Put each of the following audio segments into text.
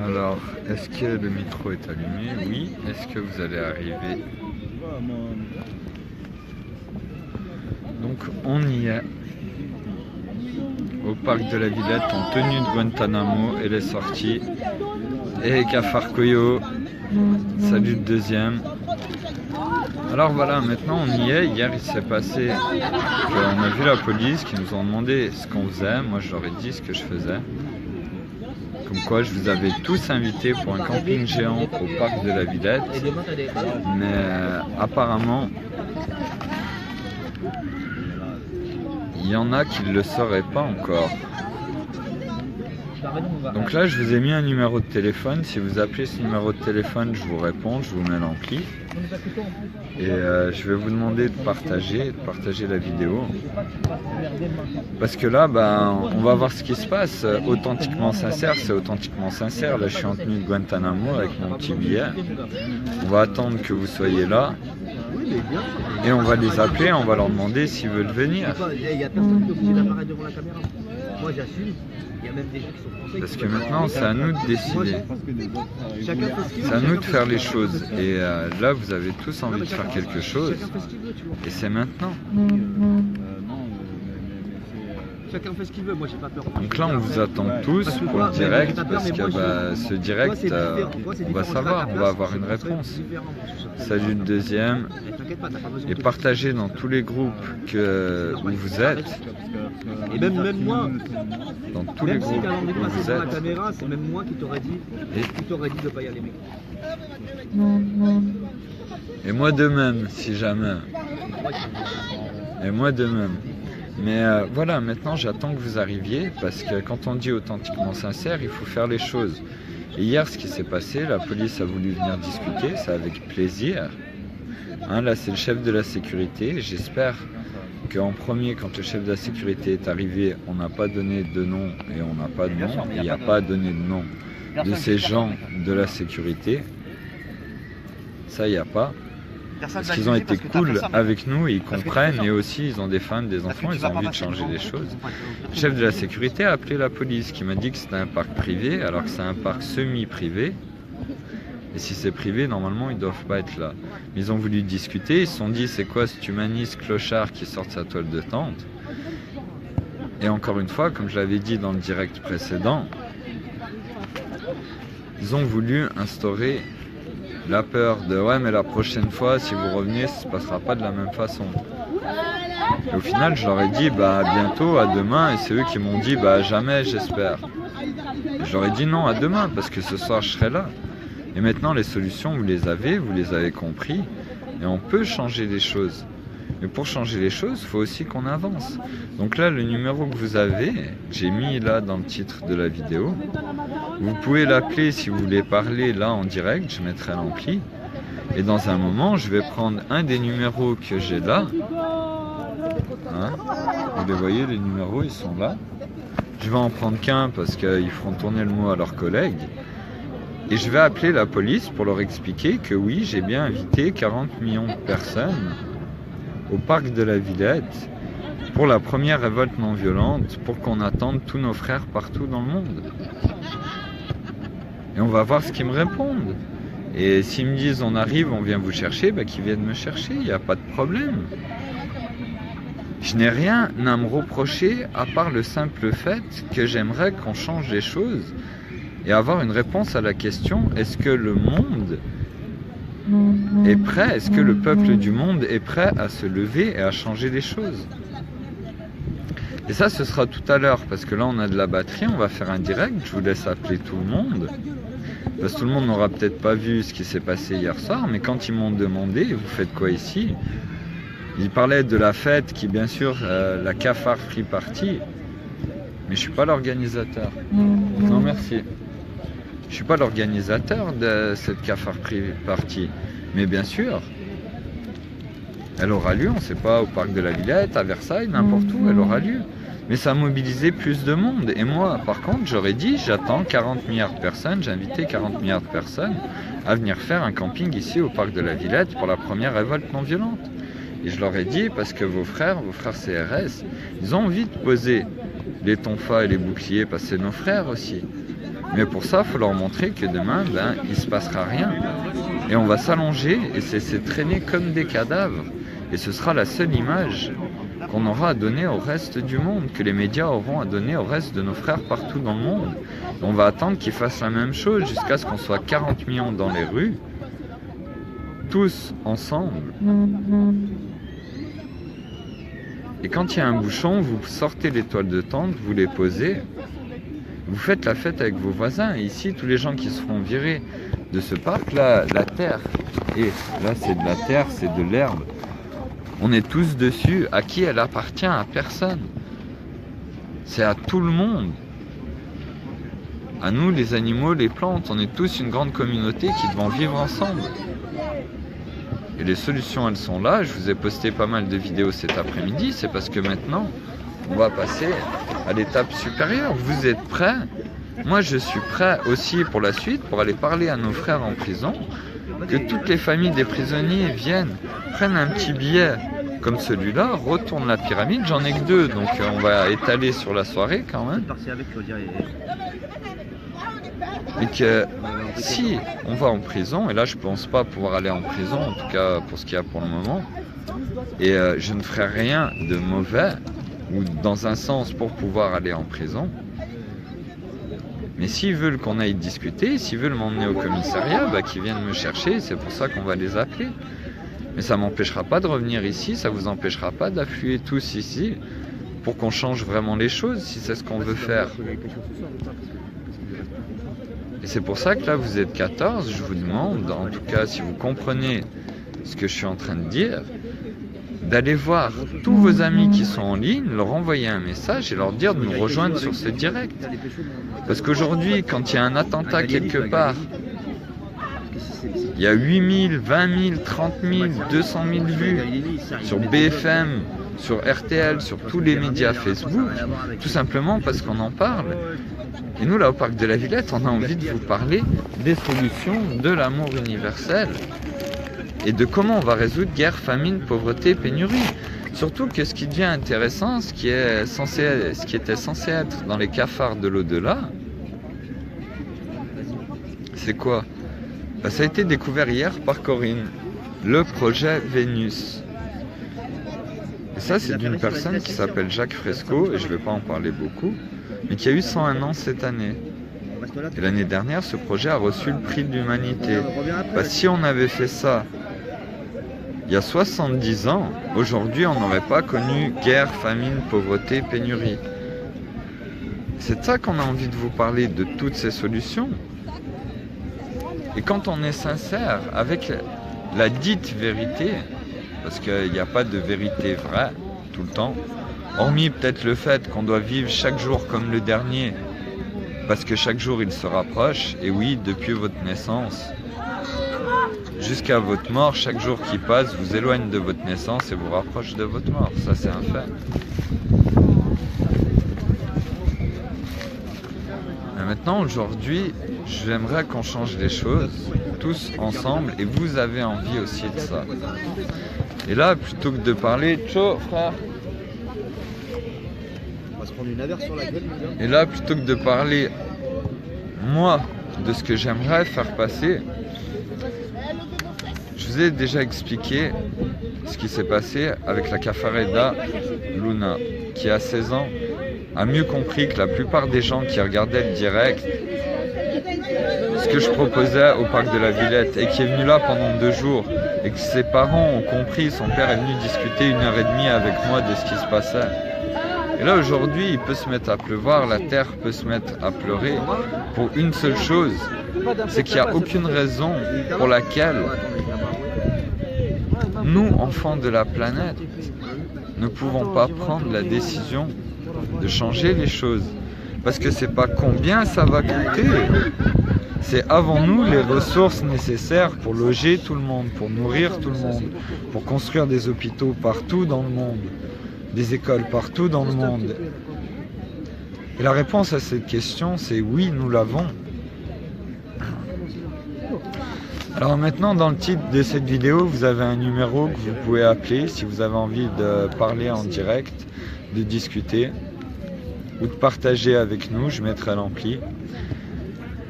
Alors, est-ce que le micro est allumé? Oui. Est-ce que vous allez arriver? Donc, on y est. Au parc de la Villette, en tenue de Guantanamo, elle est sortie. Et Cafarcoyo, salut le deuxième. Alors voilà, maintenant on y est. Hier il s'est passé qu'on a vu la police qui nous ont demandé ce qu'on faisait. Moi je leur ai dit ce que je faisais. Comme quoi je vous avais tous invités pour un camping géant au parc de la Villette. Mais apparemment, il y en a qui ne le sauraient pas encore. Donc là, je vous ai mis un numéro de téléphone. Si vous appelez ce numéro de téléphone, je vous réponds, je vous mets l'ampli. Et je vais vous demander de partager la vidéo. Parce que là, on va voir ce qui se passe. Authentiquement sincère, c'est authentiquement sincère. Là, je suis en tenue de Guantanamo avec mon petit billet. On va attendre que vous soyez là. Et on va les appeler, on va leur demander s'ils veulent venir. Parce que maintenant, c'est à nous de décider. C'est à nous de faire les choses. Et là, vous avez tous envie de faire quelque chose. Et c'est maintenant. Chacun fait ce qu'il veut, moi j'ai pas peur. Donc là on vous attend tous pour le direct parce que ce direct on va savoir, on va avoir une réponse. Salut le deuxième. Et partagez dans tous les groupes où vous êtes. Et même moi, dans tous les groupes où vous êtes. La caméra, c'est même moi qui t'aurais dit de pas y aller mec. Et moi de même si jamais. Et moi de même. Mais voilà, maintenant j'attends que vous arriviez parce que quand on dit authentiquement sincère, il faut faire les choses. Et hier, ce qui s'est passé, la police a voulu venir discuter, c'est avec plaisir. Hein, là, c'est le chef de la sécurité. J'espère qu'en premier, quand le chef de la sécurité est arrivé, on n'a pas donné de nom et on n'a pas de nom. Il n'y a pas donné de nom de ces gens de la sécurité. Ça, il n'y a pas. Parce qu'ils ont été cool avec nous, et ils comprennent, et aussi ils ont des femmes, des enfants, ils ont envie de changer les choses. Le chef de la sécurité a appelé la police, qui m'a dit que c'était un parc privé, alors que c'est un parc semi-privé. Et si c'est privé, normalement ils ne doivent pas être là. Mais ils ont voulu discuter, ils se sont dit c'est quoi cet humaniste clochard qui sort sa toile de tente. Et encore une fois, comme je l'avais dit dans le direct précédent, ils ont voulu instaurer la peur de ouais mais la prochaine fois si vous revenez ça se passera pas de la même façon. Et au final je leur ai dit à bientôt, à demain, et c'est eux qui m'ont dit jamais j'espère. Je leur ai dit non, à demain parce que ce soir je serai là. Et maintenant les solutions vous les avez compris et on peut changer les choses. Mais pour changer les choses, il faut aussi qu'on avance. Donc là, le numéro que vous avez, j'ai mis là dans le titre de la vidéo. Vous pouvez l'appeler si vous voulez parler là en direct, je mettrai l'ampli. Et dans un moment, je vais prendre un des numéros que j'ai là. Hein, vous les voyez, les numéros, ils sont là. Je vais en prendre qu'un parce qu'ils feront tourner le mot à leurs collègues. Et je vais appeler la police pour leur expliquer que oui, j'ai bien invité 40 millions de personnes au parc de la Villette pour la première révolte non violente, pour qu'on attende tous nos frères partout dans le monde. Et on va voir ce qu'ils me répondent. Et s'ils me disent on arrive, on vient vous chercher, qu'ils viennent me chercher, il n'y a pas de problème. Je n'ai rien à me reprocher à part le simple fait que j'aimerais qu'on change les choses et avoir une réponse à la question, est-ce que le monde est prêt, est-ce que le peuple du monde est prêt à se lever et à changer les choses? Et ça, ce sera tout à l'heure, parce que là, on a de la batterie, on va faire un direct, je vous laisse appeler tout le monde. Parce que tout le monde n'aura peut-être pas vu ce qui s'est passé hier soir, mais quand ils m'ont demandé, vous faites quoi ici? Ils parlaient de la fête qui, bien sûr, la Cafard Free Party, mais je suis pas l'organisateur. Non, merci. Je suis pas l'organisateur de cette Cafard Free Party, mais bien sûr, elle aura lieu, on ne sait pas, au parc de la Villette, à Versailles, n'importe où, elle aura lieu. Mais ça a mobilisé plus de monde. Et moi, par contre, j'aurais dit, j'attends 40 milliards de personnes, j'ai invité 40 milliards de personnes à venir faire un camping ici au parc de la Villette pour la première révolte non violente. Et je leur ai dit, parce que vos frères CRS, ils ont envie de poser les tonfas et les boucliers, parce que c'est nos frères aussi. Mais pour ça, il faut leur montrer que demain, il ne se passera rien. Et on va s'allonger et c'est traîner comme des cadavres. Et ce sera la seule image qu'on aura à donner au reste du monde, que les médias auront à donner au reste de nos frères partout dans le monde. Et on va attendre qu'ils fassent la même chose jusqu'à ce qu'on soit 40 millions dans les rues, tous ensemble. Et quand il y a un bouchon, vous sortez les toiles de tente, vous les posez, vous faites la fête avec vos voisins. Et ici, tous les gens qui seront virés de ce parc, là, la terre, et là c'est de la terre, c'est de l'herbe. On est tous dessus. À qui elle appartient? À personne. C'est à tout le monde. À nous, les animaux, les plantes. On est tous une grande communauté qui devons vivre ensemble. Et les solutions, elles sont là. Je vous ai posté pas mal de vidéos cet après-midi. C'est parce que maintenant, on va passer à l'étape supérieure. Vous êtes prêts? Moi, je suis prêt aussi pour la suite, pour aller parler à nos frères en prison, que toutes les familles des prisonniers viennent, prennent un petit billet comme celui-là, retournent la pyramide. J'en ai que 2, donc on va étaler sur la soirée quand même. Et que si on va en prison, et là je pense pas pouvoir aller en prison, en tout cas pour ce qu'il y a pour le moment, et je ne ferai rien de mauvais, ou dans un sens pour pouvoir aller en prison. Mais s'ils veulent qu'on aille discuter, s'ils veulent m'emmener au commissariat, qu'ils viennent me chercher, c'est pour ça qu'on va les appeler. Mais ça ne m'empêchera pas de revenir ici, ça ne vous empêchera pas d'affluer tous ici pour qu'on change vraiment les choses, si c'est ce qu'on veut faire. Et c'est pour ça que là, vous êtes 14, je vous demande, en tout cas, si vous comprenez ce que je suis en train de dire, d'aller voir tous vos amis qui sont en ligne, leur envoyer un message et leur dire de nous rejoindre sur ce direct. Parce qu'aujourd'hui, quand il y a un attentat quelque part, il y a 8 000, 20 000, 30 000, 200 000 vues sur BFM, sur RTL, sur tous les médias Facebook, tout simplement parce qu'on en parle. Et nous, là, au Parc de la Villette, on a envie de vous parler des solutions de l'amour universel et de comment on va résoudre guerre, famine, pauvreté, pénurie. Surtout que ce qui devient intéressant, ce qui était censé être dans les cafards de l'au-delà, c'est quoi? Ça a été découvert hier par Corinne, le projet Vénus. Et ça, c'est d'une personne qui s'appelle Jacques Fresco, et je ne vais pas en parler beaucoup, mais qui a eu 101 ans cette année. Et l'année dernière, ce projet a reçu le prix de l'humanité. Si on avait fait ça il y a 70 ans, aujourd'hui, on n'aurait pas connu guerre, famine, pauvreté, pénurie. C'est de ça qu'on a envie de vous parler, de toutes ces solutions. Et quand on est sincère avec la dite vérité, parce qu'il n'y a pas de vérité vraie tout le temps, hormis peut-être le fait qu'on doit vivre chaque jour comme le dernier, parce que chaque jour il se rapproche, et oui, depuis votre naissance jusqu'à votre mort, chaque jour qui passe vous éloigne de votre naissance et vous rapproche de votre mort, ça c'est un fait. Mais maintenant, aujourd'hui, j'aimerais qu'on change les choses, tous ensemble, et vous avez envie aussi de ça. Et là, plutôt que de parler, ciao frère. On va se prendre une averse sur la gueule. Et là, plutôt que de parler, moi, de ce que j'aimerais faire passer, je vous ai déjà expliqué ce qui s'est passé avec la Cafareda Luna, qui à 16 ans a mieux compris que la plupart des gens qui regardaient le direct ce que je proposais au Parc de la Villette, et qui est venu là pendant 2 jours, et que ses parents ont compris. Son père est venu discuter 1h30 avec moi de ce qui se passait. Et là aujourd'hui, il peut se mettre à pleuvoir, la terre peut se mettre à pleurer pour une seule chose, c'est qu'il n'y a aucune raison pour laquelle nous, enfants de la planète, ne pouvons pas prendre la décision de changer les choses. Parce que c'est pas combien ça va coûter, c'est avons-nous les ressources nécessaires pour loger tout le monde, pour nourrir tout le monde, pour construire des hôpitaux partout dans le monde, des écoles partout dans le monde. Et la réponse à cette question, c'est oui, nous l'avons. Alors maintenant, dans le titre de cette vidéo, vous avez un numéro que vous pouvez appeler si vous avez envie de parler en direct, de discuter. ou de partager avec nous, je mettrai l'ampli.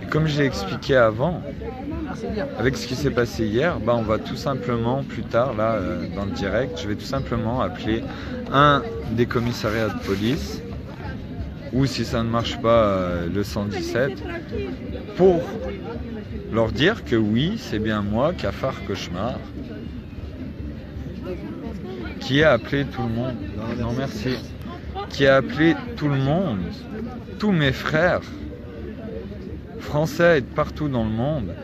Et comme j'ai expliqué avant, avec ce qui s'est passé hier, bah on va tout simplement, plus tard, là, dans le direct, je vais tout simplement appeler un des commissariats de police, ou si ça ne marche pas, le 117, pour leur dire que oui, c'est bien moi, Cafard Cauchemar, qui a appelé tout le monde. Non, merci. Qui a appelé tout le monde, tous mes frères, français et de partout dans le monde.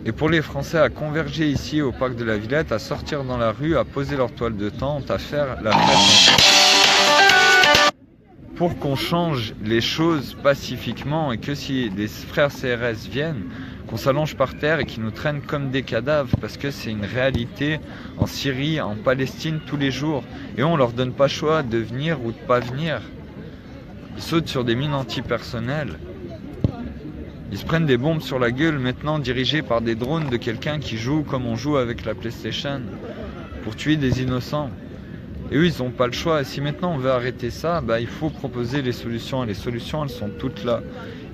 Et pour les Français à converger ici au parc de la Villette, à sortir dans la rue, à poser leur toile de tente, à faire la fête. Pour qu'on change les choses pacifiquement et que si des frères CRS viennent, qu'on s'allonge par terre et qu'ils nous traînent comme des cadavres, parce que c'est une réalité en Syrie, en Palestine tous les jours. Et on leur donne pas choix de venir ou de pas venir. Ils sautent sur des mines antipersonnelles. Ils se prennent des bombes sur la gueule maintenant dirigées par des drones de quelqu'un qui joue comme on joue avec la PlayStation pour tuer des innocents. Et eux, ils n'ont pas le choix. Et si maintenant on veut arrêter ça, bah, il faut proposer les solutions. Et les solutions, elles sont toutes là.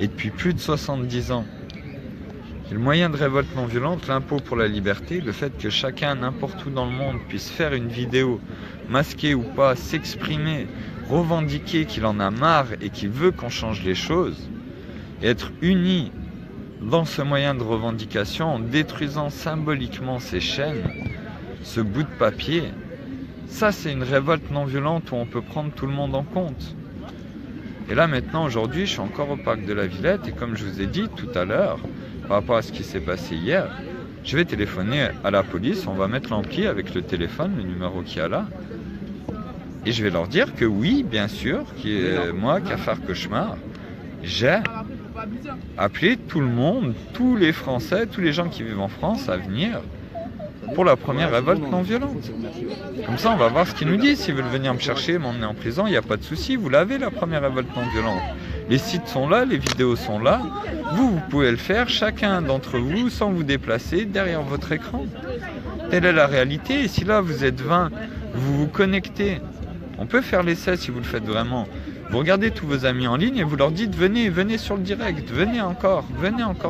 Et depuis plus de 70 ans. Et le moyen de révolte non violente, l'impôt pour la liberté, le fait que chacun, n'importe où dans le monde, puisse faire une vidéo, masquée ou pas, s'exprimer, revendiquer qu'il en a marre et qu'il veut qu'on change les choses, et être unis dans ce moyen de revendication en détruisant symboliquement ces chaînes, ce bout de papier, ça c'est une révolte non violente où on peut prendre tout le monde en compte. Et là maintenant, aujourd'hui, je suis encore au parc de la Villette et comme je vous ai dit tout à l'heure, par rapport à ce qui s'est passé hier, je vais téléphoner à la police, on va mettre l'ampli avec le téléphone, le numéro qu'il y a là, et je vais leur dire que oui, bien sûr, moi, Cafard Cauchemar, j'ai appelé tout le monde, tous les Français, tous les gens qui vivent en France à venir pour la première révolte non violente. Comme ça, on va voir ce qu'ils nous disent. S'ils veulent venir me chercher, m'emmener en prison, il n'y a pas de souci. Vous l'avez, la première révolte non violente. Les sites sont là, les vidéos sont là. Vous pouvez le faire, chacun d'entre vous, sans vous déplacer, derrière votre écran. Telle est la réalité. Et si là, vous êtes 20, vous vous connectez. On peut faire l'essai si vous le faites vraiment. Vous regardez tous vos amis en ligne et vous leur dites venez, venez sur le direct, venez encore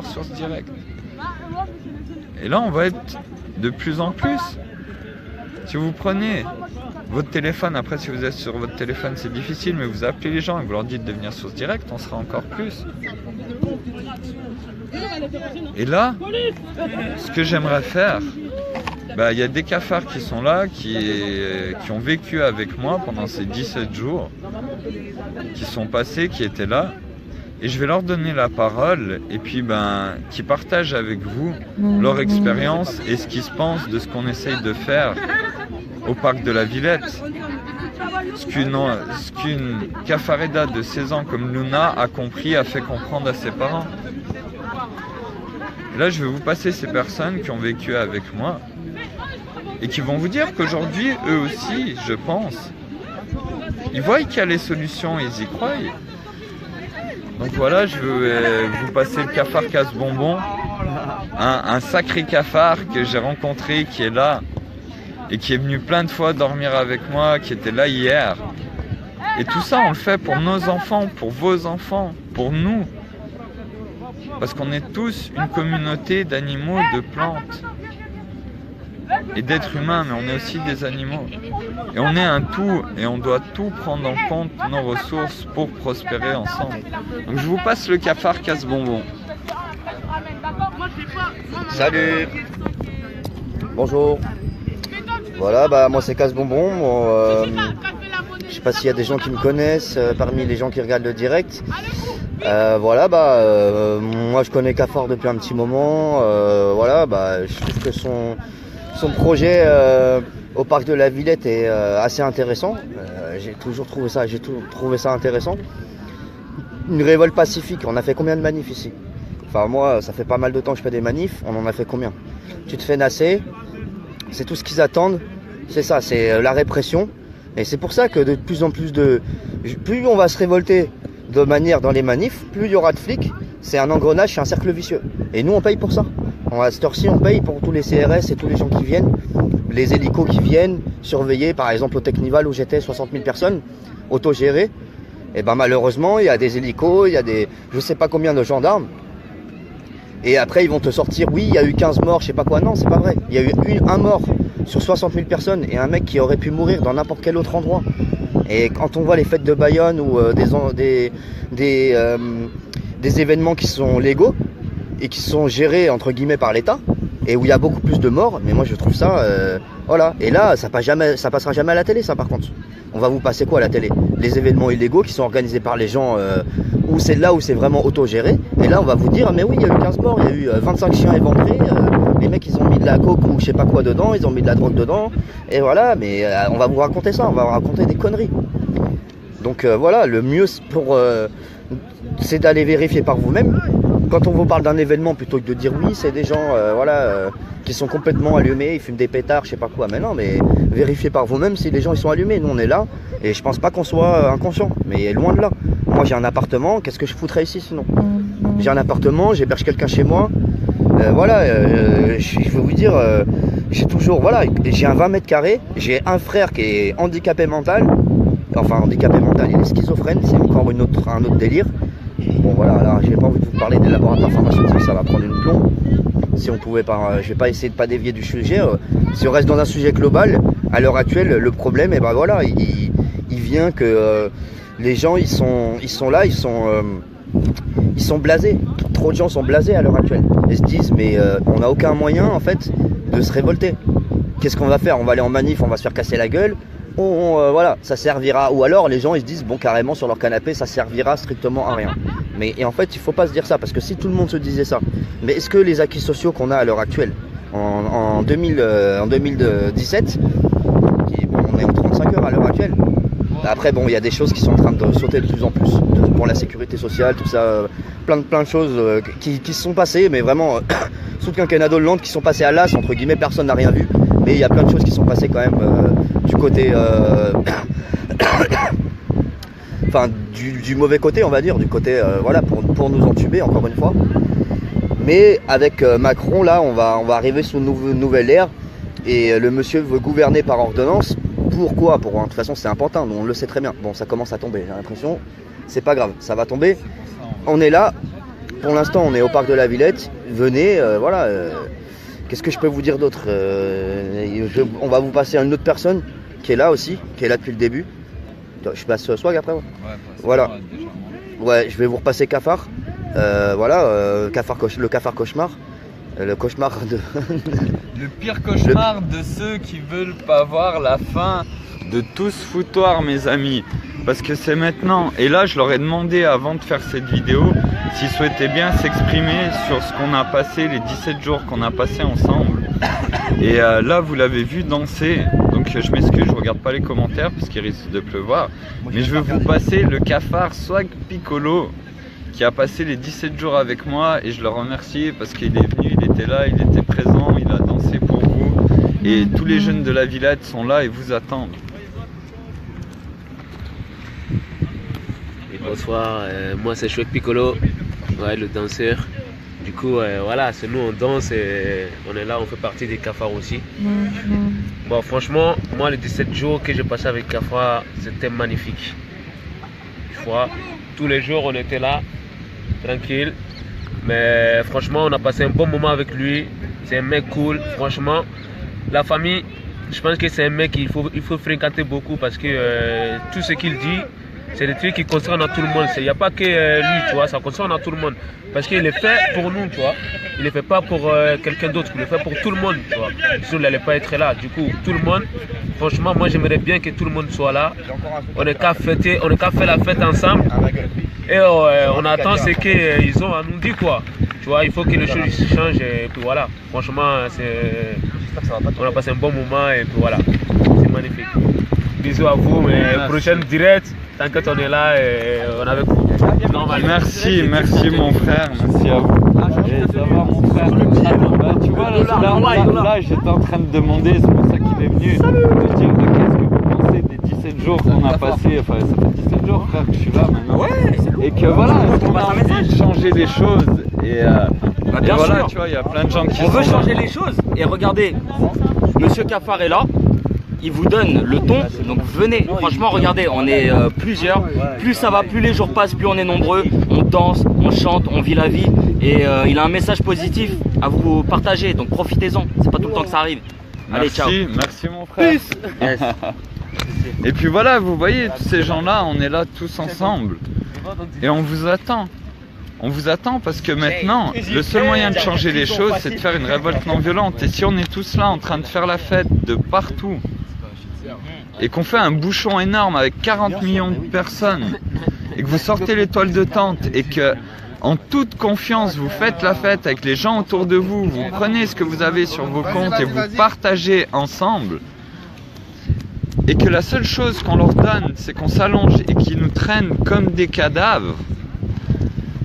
sur ce direct. Et là, on va être de plus en plus. Si vous prenez votre téléphone, après si vous êtes sur votre téléphone c'est difficile, mais vous appelez les gens et vous leur dites de venir sur ce direct, on sera encore plus. Et là, ce que j'aimerais faire, il y a des cafards qui sont là, qui ont vécu avec moi pendant ces 17 jours, qui sont passés, qui étaient là, et je vais leur donner la parole, et puis qui partagent avec vous leur expérience et ce qu'ils se pensent de ce qu'on essaye de faire au parc de la Villette. Ce qu'une cafareda de 16 ans comme Luna a compris, a fait comprendre à ses parents. Et là, je vais vous passer ces personnes qui ont vécu avec moi, et qui vont vous dire qu'aujourd'hui, eux aussi, je pense, ils voient qu'il y a les solutions, ils y croient. Donc voilà, je vais vous passer le cafard casse-bonbon, un sacré cafard que j'ai rencontré, qui est là, et qui est venu plein de fois dormir avec moi, qui était là hier. Et tout ça, on le fait pour nos enfants, pour vos enfants, pour nous. Parce qu'on est tous une communauté d'animaux, de plantes. Et d'êtres humains, mais on est aussi des animaux. Et on est un tout, et on doit tout prendre en compte, nos ressources, pour prospérer ensemble. Donc je vous passe le cafard casse-bonbon. Salut. Bonjour. Voilà, moi c'est casse-bonbon. Je sais pas s'il y a des gens qui me connaissent parmi les gens qui regardent le direct. Moi je connais Cafard depuis un petit moment. Je trouve que son projet au parc de la Villette est assez intéressant. J'ai trouvé ça intéressant. Une révolte pacifique. On a fait combien de manifs ici? Enfin moi, ça fait pas mal de temps que je fais des manifs. On en a fait combien? Tu te fais nasser. C'est tout ce qu'ils attendent. C'est ça, c'est la répression. Et c'est pour ça que de plus en plus plus on va se révolter de manière dans les manifs, plus il y aura de flics. C'est un engrenage, c'est un cercle vicieux. Et nous, on paye pour ça. À cette heure-ci, on paye pour tous les CRS et tous les gens qui viennent, les hélicos qui viennent surveiller, par exemple au Technival où j'étais, 60 000 personnes, autogérées. Et ben malheureusement, il y a des hélicos, il y a des je sais pas combien de gendarmes. Et après, ils vont te sortir, oui, il y a eu 15 morts, je sais pas quoi. Non, c'est pas vrai. Il y a eu un mort sur 60 000 personnes et un mec qui aurait pu mourir dans n'importe quel autre endroit. Et quand on voit les fêtes de Bayonne ou des événements qui sont légaux et qui sont gérés entre guillemets par l'État et où il y a beaucoup plus de morts, mais moi je trouve ça, voilà. Et là, ça passera jamais à la télé, ça par contre. On va vous passer quoi à la télé? Les événements illégaux qui sont organisés par les gens, où c'est là où c'est vraiment autogéré. Et là, on va vous dire, mais oui, il y a eu 15 morts, il y a eu 25 chiens éventrés, les mecs ils ont mis de la coke ou je sais pas quoi dedans, ils ont mis de la drogue dedans, et voilà, mais on va vous raconter ça, on va vous raconter des conneries. Donc voilà, le mieux c'est d'aller vérifier par vous-même. Quand on vous parle d'un événement, plutôt que de dire oui, c'est des gens qui sont complètement allumés, ils fument des pétards, je sais pas quoi. Mais non, mais vérifiez par vous-même si les gens ils sont allumés. Nous on est là et je pense pas qu'on soit inconscient, mais loin de là. Moi j'ai un appartement, qu'est-ce que je foutrais ici sinon? J'ai un appartement, j'héberge quelqu'un chez moi. Je vais vous dire, j'ai toujours, voilà, j'ai un 20 mètres carrés, j'ai un frère qui est handicapé mental. Enfin, handicapé mental, il est schizophrène, c'est encore un autre délire. Bon voilà, là j'ai pas envie de vous parler des laboratoires pharmaceutiques, ça va prendre une plombe. Si on pouvait pas, je vais pas essayer de pas dévier du sujet. Si on reste dans un sujet global, à l'heure actuelle, le problème, et ben voilà, il vient que les gens ils sont là, ils sont blasés. Trop de gens sont blasés à l'heure actuelle. Ils se disent mais on n'a aucun moyen en fait de se révolter. Qu'est-ce qu'on va faire? On va aller en manif, on va se faire casser la gueule. Voilà, ça servira. Ou alors les gens ils se disent bon carrément sur leur canapé ça servira strictement à rien. Et en fait il faut pas se dire ça parce que si tout le monde se disait ça, mais est-ce que les acquis sociaux qu'on a à l'heure actuelle en 2017, on est en 35 heures à l'heure actuelle. Après bon il y a des choses qui sont en train de sauter de plus en plus pour la sécurité sociale, tout ça, plein de choses qui se sont passées, mais vraiment sous le quinquennat d'Hollande qui sont passées à l'as, entre guillemets, personne n'a rien vu. Mais il y a plein de choses qui sont passées quand même du côté enfin du mauvais côté on va dire, du côté voilà pour nous entuber encore une fois. Mais avec Macron là on va arriver sous une nouvelle ère et le monsieur veut gouverner par ordonnance. Pourquoi? De toute façon c'est un pantin, on le sait très bien. Bon ça commence à tomber, j'ai l'impression, c'est pas grave, ça va tomber. On est là, pour l'instant on est au parc de la Villette, venez, voilà. Qu'est-ce que je peux vous dire d'autre? On va vous passer à une autre personne qui est là aussi, qui est là depuis le début. Je passe Swag après. Ouais, voilà. Ouais, je vais vous repasser Cafard. Voilà, le cafard cauchemar. Le cauchemar de... Le pire cauchemar de ceux qui veulent pas voir la fin de tout ce foutoir, mes amis. Parce que c'est maintenant. Et là, je leur ai demandé avant de faire cette vidéo s'ils souhaitaient bien s'exprimer sur ce qu'on a passé, les 17 jours qu'on a passé ensemble. Et là, vous l'avez vu danser. Donc je m'excuse, je regarde pas les commentaires parce qu'il risque de pleuvoir. Mais je vais vous passer le cafard Swag Piccolo qui a passé les 17 jours avec moi et je le remercie parce qu'il est venu, il était là, il était présent, il a dansé pour vous. Et tous les jeunes de la Villette sont là et vous attendent. Et bonsoir, moi c'est Swag Piccolo, ouais, le danseur. Du coup, voilà, c'est nous on danse et on est là, on fait partie des cafards aussi. Bon, franchement, moi les 17 jours que j'ai passé avec Cafard, c'était magnifique. Tu vois, tous les jours on était là, tranquille. Mais franchement, on a passé un bon moment avec lui. C'est un mec cool, franchement. La famille, je pense que c'est un mec qu'il faut fréquenter beaucoup parce que tout ce qu'il dit, c'est des trucs qui concernent à tout le monde. Il n'y a pas que lui, tu vois, ça concerne à tout le monde. Parce qu'il est fait pour nous, tu vois. Il ne le fait pas pour quelqu'un d'autre, il le fait pour tout le monde, tu vois. Sinon, il n'allait pas être là. Du coup, tout le monde, franchement, moi j'aimerais bien que tout le monde soit là. On n'est qu'à fêter, on n'est qu'à faire la fête ensemble. Et on attend ce qu'ils ont à nous dire, quoi. Tu vois, il faut que les choses changent et puis voilà. Franchement, on a passé un bon moment et puis voilà. C'est magnifique. Bisous à vous, mais prochaine direct, t'inquiète, on est là et on est avec vous. Merci mon frère, merci à vous. Et ça va mon frère. Bah, tu vois là j'étais en train de demander, c'est pour ça qu'il est venu, de dire qu'est-ce que vous pensez des 17 jours qu'on a passé, enfin ça fait 17 jours frère que je suis là maintenant. Ouais. Et que voilà, on a envie de changer les choses et bien voilà, sûr. tu vois, il y a plein de gens qui on veut changer les choses et regardez, Monsieur Cafard est là. il vous donne le ton, donc venez. Franchement, regardez, on est plusieurs. Plus ça va, plus les jours passent, plus on est nombreux. On danse, on chante, on vit la vie. Et il a un message positif à vous partager, donc profitez-en. C'est pas tout le temps que ça arrive. Allez, ciao. Merci mon frère. Yes. Et puis voilà, vous voyez, tous ces gens-là, on est là tous ensemble. Et on vous attend. On vous attend parce que maintenant, le seul moyen de changer les choses, c'est de faire une révolte non violente. Et si on est tous là en train de faire la fête de partout, et qu'on fait un bouchon énorme avec 40 millions de personnes, et que vous sortez les toiles de tente, et que en toute confiance, vous faites la fête avec les gens autour de vous, vous prenez ce que vous avez sur vos comptes et vous partagez ensemble, et que la seule chose qu'on leur donne, c'est qu'on s'allonge et qu'ils nous traînent comme des cadavres,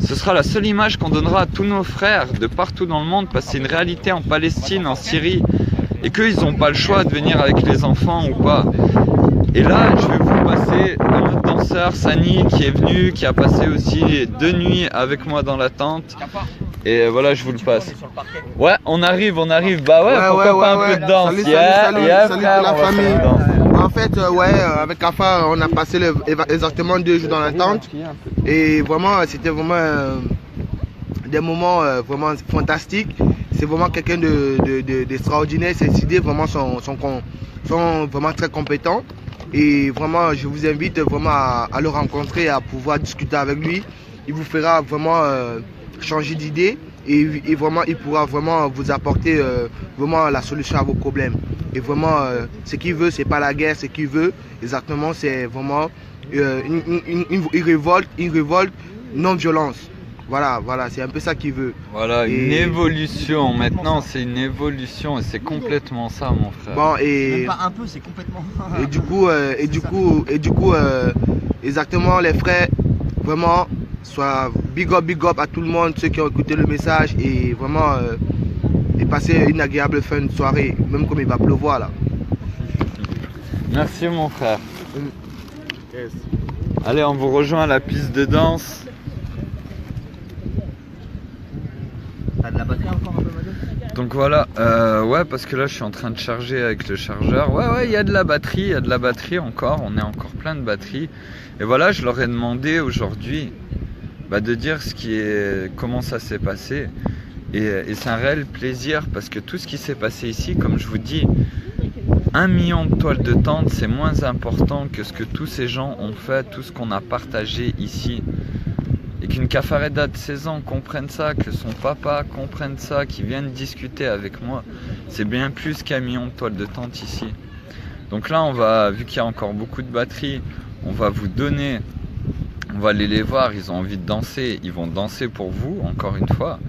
ce sera la seule image qu'on donnera à tous nos frères de partout dans le monde, parce que c'est une réalité en Palestine, en Syrie, et qu'eux, ils n'ont pas le choix de venir avec les enfants ou pas. Et là, je vais vous passer un autre danseur, Sani, qui est venu, qui a passé aussi 2 nuits avec moi dans la tente. Et voilà, je vous le passe. Ouais, on arrive. Bah ouais, pourquoi pas un peu de danse. Salut la famille. En fait, avec Kafa, on a passé exactement 2 jours dans la tente. Et vraiment, c'était vraiment des moments vraiment fantastiques. C'est vraiment quelqu'un d'extraordinaire. Ses idées vraiment sont vraiment très compétents. Et vraiment, je vous invite vraiment à le rencontrer, à pouvoir discuter avec lui. Il vous fera vraiment changer d'idée et vraiment, il pourra vraiment vous apporter vraiment la solution à vos problèmes. Et vraiment, ce qu'il veut, c'est pas la guerre, ce qu'il veut, exactement, c'est vraiment une révolte non-violence. Voilà, c'est un peu ça qu'il veut. Voilà, une évolution. Maintenant, c'est une évolution et c'est complètement ça, mon frère. Bon, Même pas un peu, c'est complètement. Et du coup, exactement, les frères, vraiment, soit big up à tout le monde, ceux qui ont écouté le message et vraiment, et passer une agréable fin de soirée, même comme il va pleuvoir là. Merci, mon frère. Allez, on vous rejoint à la piste de danse. T'as de la batterie encore un peu, madame? Donc voilà, ouais, parce que là je suis en train de charger avec le chargeur. Ouais, il y a de la batterie, encore, on est encore plein de batteries. Et voilà, je leur ai demandé aujourd'hui de dire comment ça s'est passé. Et c'est un réel plaisir parce que tout ce qui s'est passé ici, comme je vous dis, 1 million de toiles de tente, c'est moins important que ce que tous ces gens ont fait, tout ce qu'on a partagé ici. Et qu'une Cafareda de 16 ans comprenne ça, que son papa comprenne ça, qu'il vienne discuter avec moi, c'est bien plus qu'1 million de toiles de tente ici. Donc là, vu qu'il y a encore beaucoup de batteries, on va vous donner, on va aller les voir, ils ont envie de danser, ils vont danser pour vous, encore une fois.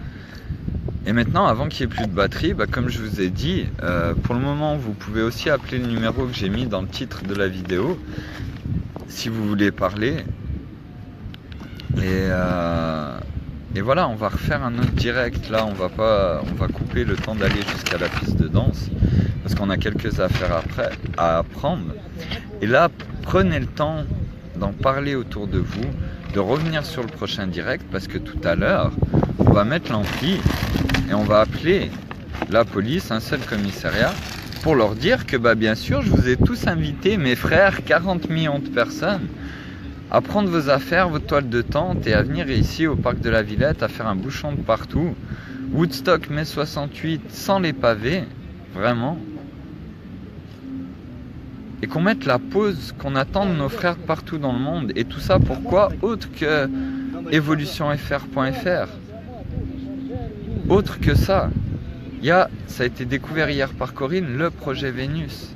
Et maintenant, avant qu'il n'y ait plus de batterie, comme je vous ai dit, pour le moment, vous pouvez aussi appeler le numéro que j'ai mis dans le titre de la vidéo, si vous voulez parler. Et voilà, on va refaire un autre direct. Là, on va couper le temps d'aller jusqu'à la piste de danse parce qu'on a quelques affaires à apprendre. Et là, prenez le temps d'en parler autour de vous, de revenir sur le prochain direct parce que tout à l'heure, on va mettre l'ampli et on va appeler la police, un seul commissariat, pour leur dire que bien sûr, je vous ai tous invités, mes frères, 40 millions de personnes, à prendre vos affaires, vos toiles de tente et à venir ici au parc de la Villette à faire un bouchon de partout. Woodstock mai 68 sans les pavés, vraiment. Et qu'on mette la pause qu'on attend de nos frères partout dans le monde. Et tout ça pourquoi? Autre que evolutionfr.fr. Autre que ça. Ça a été découvert hier par Corinne, le projet Vénus.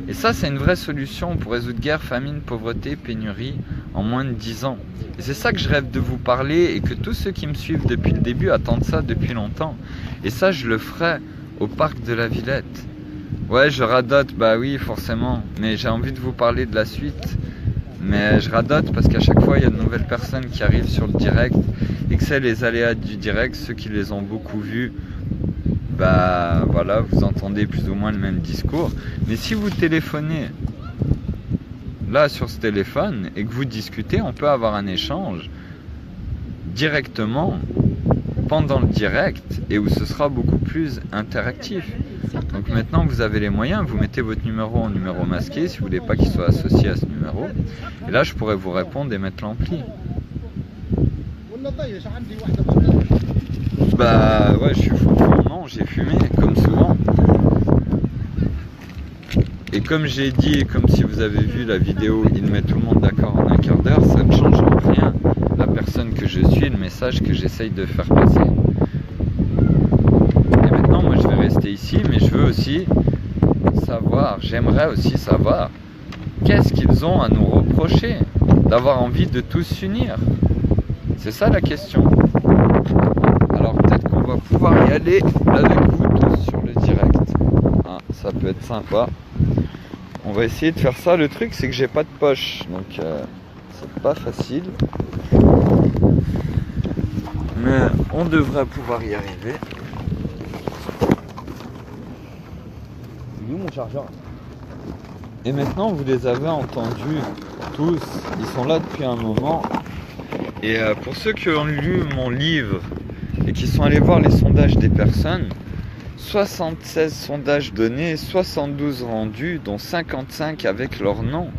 Et ça, c'est une vraie solution pour résoudre guerre, famine, pauvreté, pénurie en moins de 10 ans. Et c'est ça que je rêve de vous parler et que tous ceux qui me suivent depuis le début attendent ça depuis longtemps. Et ça, je le ferai au parc de la Villette. Ouais, je radote, oui, forcément. Mais j'ai envie de vous parler de la suite. Mais je radote parce qu'à chaque fois, il y a de nouvelles personnes qui arrivent sur le direct. Et que c'est les aléas du direct, ceux qui les ont beaucoup vus. Voilà, vous entendez plus ou moins le même discours. Mais si vous téléphonez là sur ce téléphone et que vous discutez, on peut avoir un échange directement pendant le direct et où ce sera beaucoup plus interactif. Donc maintenant vous avez les moyens, vous mettez votre numéro en numéro masqué si vous voulez pas qu'il soit associé à ce numéro. Et là je pourrais vous répondre et mettre l'ampli. Bah ouais, je suis fou. Non, j'ai fumé comme souvent. Et comme j'ai dit, et comme si vous avez vu la vidéo, il met tout le monde d'accord en un quart d'heure, ça ne change en rien la personne que je suis et le message que j'essaye de faire passer. Et maintenant, moi je vais rester ici, mais je veux aussi savoir, j'aimerais aussi savoir, qu'est-ce qu'ils ont à nous reprocher d'avoir envie de tous s'unir. C'est ça la question. Alors peut-être qu'on va pouvoir y aller avec vous tous sur le direct. Ah, ça peut être sympa. On va essayer de faire ça. Le truc c'est que j'ai pas de poche, donc c'est pas facile. Mais on devrait pouvoir y arriver. C'est où mon chargeur? Et maintenant vous les avez entendus tous, ils sont là depuis un moment. Et pour ceux qui ont lu mon livre et qui sont allés voir les sondages des personnes, 76 sondages donnés, 72 rendus, dont 55 avec leur nom.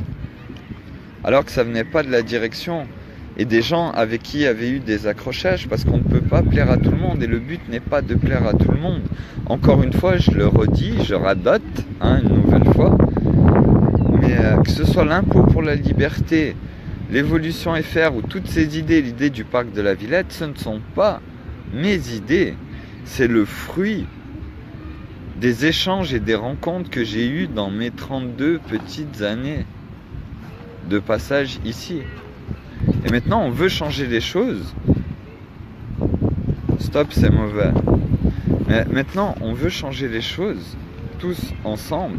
Alors que ça venait pas de la direction. Et des gens avec qui il y avait eu des accrochages, parce qu'on ne peut pas plaire à tout le monde, et le but n'est pas de plaire à tout le monde. Encore une fois, je le redis, je radote, une nouvelle fois. Mais que ce soit l'impôt pour la liberté, l'évolution FR ou toutes ces idées, l'idée du parc de la Villette, ce ne sont pas mes idées. C'est le fruit des échanges et des rencontres que j'ai eues dans mes 32 petites années de passage ici. Et maintenant, on veut changer les choses. Stop, c'est mauvais. Mais maintenant, on veut changer les choses, tous ensemble.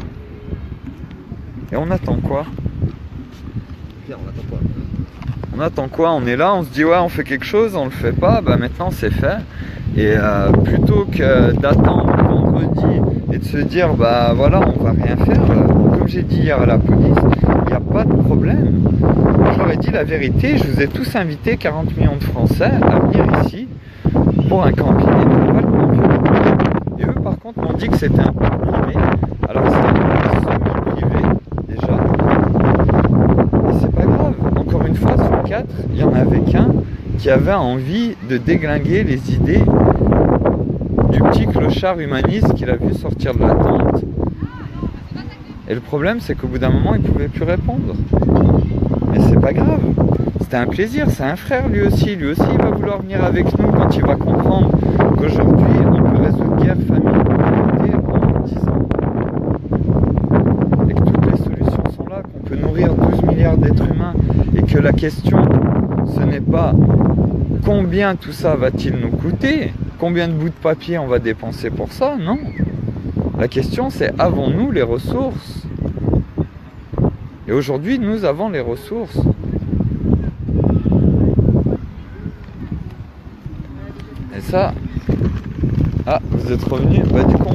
Et on attend quoi? Pierre, on attend quoi? On attend quoi? On est là, on se dit ouais, on fait quelque chose, on le fait pas, bah maintenant c'est fait. Et plutôt que d'attendre vendredi et de se dire bah voilà, on va rien faire, comme j'ai dit hier à la police, il n'y a pas de problème. J'aurais dit la vérité, je vous ai tous invités, 40 millions de Français, à venir ici pour un camping et pour pas le camping. Et eux par contre m'ont dit que c'était un peu privé. Alors c'est un semi-privé déjà. Et c'est pas grave. Encore une fois, sur 4, il y en avait qu'un qui avait envie de déglinguer les idées du petit clochard humaniste qu'il a vu sortir de la tente. Et le problème, c'est qu'au bout d'un moment, il ne pouvait plus répondre. Mais c'est pas grave. C'était un plaisir, c'est un frère lui aussi. Lui aussi, il va vouloir venir avec nous quand il va comprendre qu'aujourd'hui, on peut résoudre guerre, famine, pauvreté en 10 ans. Et que toutes les solutions sont là, qu'on peut nourrir 12 milliards d'êtres humains. Et que la question, ce n'est pas combien tout ça va-t-il nous coûter, combien de bouts de papier on va dépenser pour ça, non. La question c'est, avons-nous les ressources? Et aujourd'hui, nous avons les ressources. Et ça... Ah, vous êtes revenus? Bah du coup,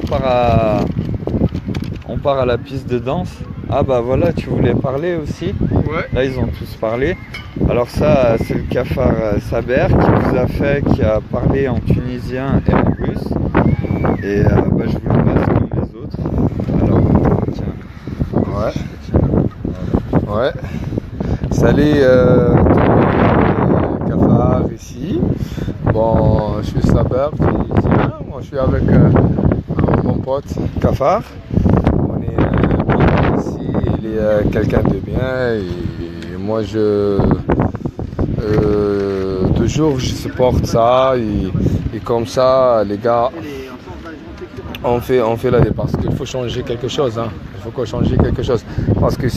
on part à la piste de danse. Ah bah voilà, tu voulais parler aussi? Ouais. Là, ils ont tous parlé. Alors ça, c'est le cafard Saber qui vous a fait, qui a parlé en tunisien et en russe. Et bah, je vous le passe comme les autres. Alors, tiens. Ouais. Ouais. Salut tous les cafards ici. Bon, je suis Saber tunisien. Moi, je suis avec mon pote cafard. On est ici. Il est quelqu'un de bien. Et moi, toujours je supporte ça et comme ça les gars on fait la parce qu'il faut changer quelque chose, hein. Il faut qu'on change quelque chose parce que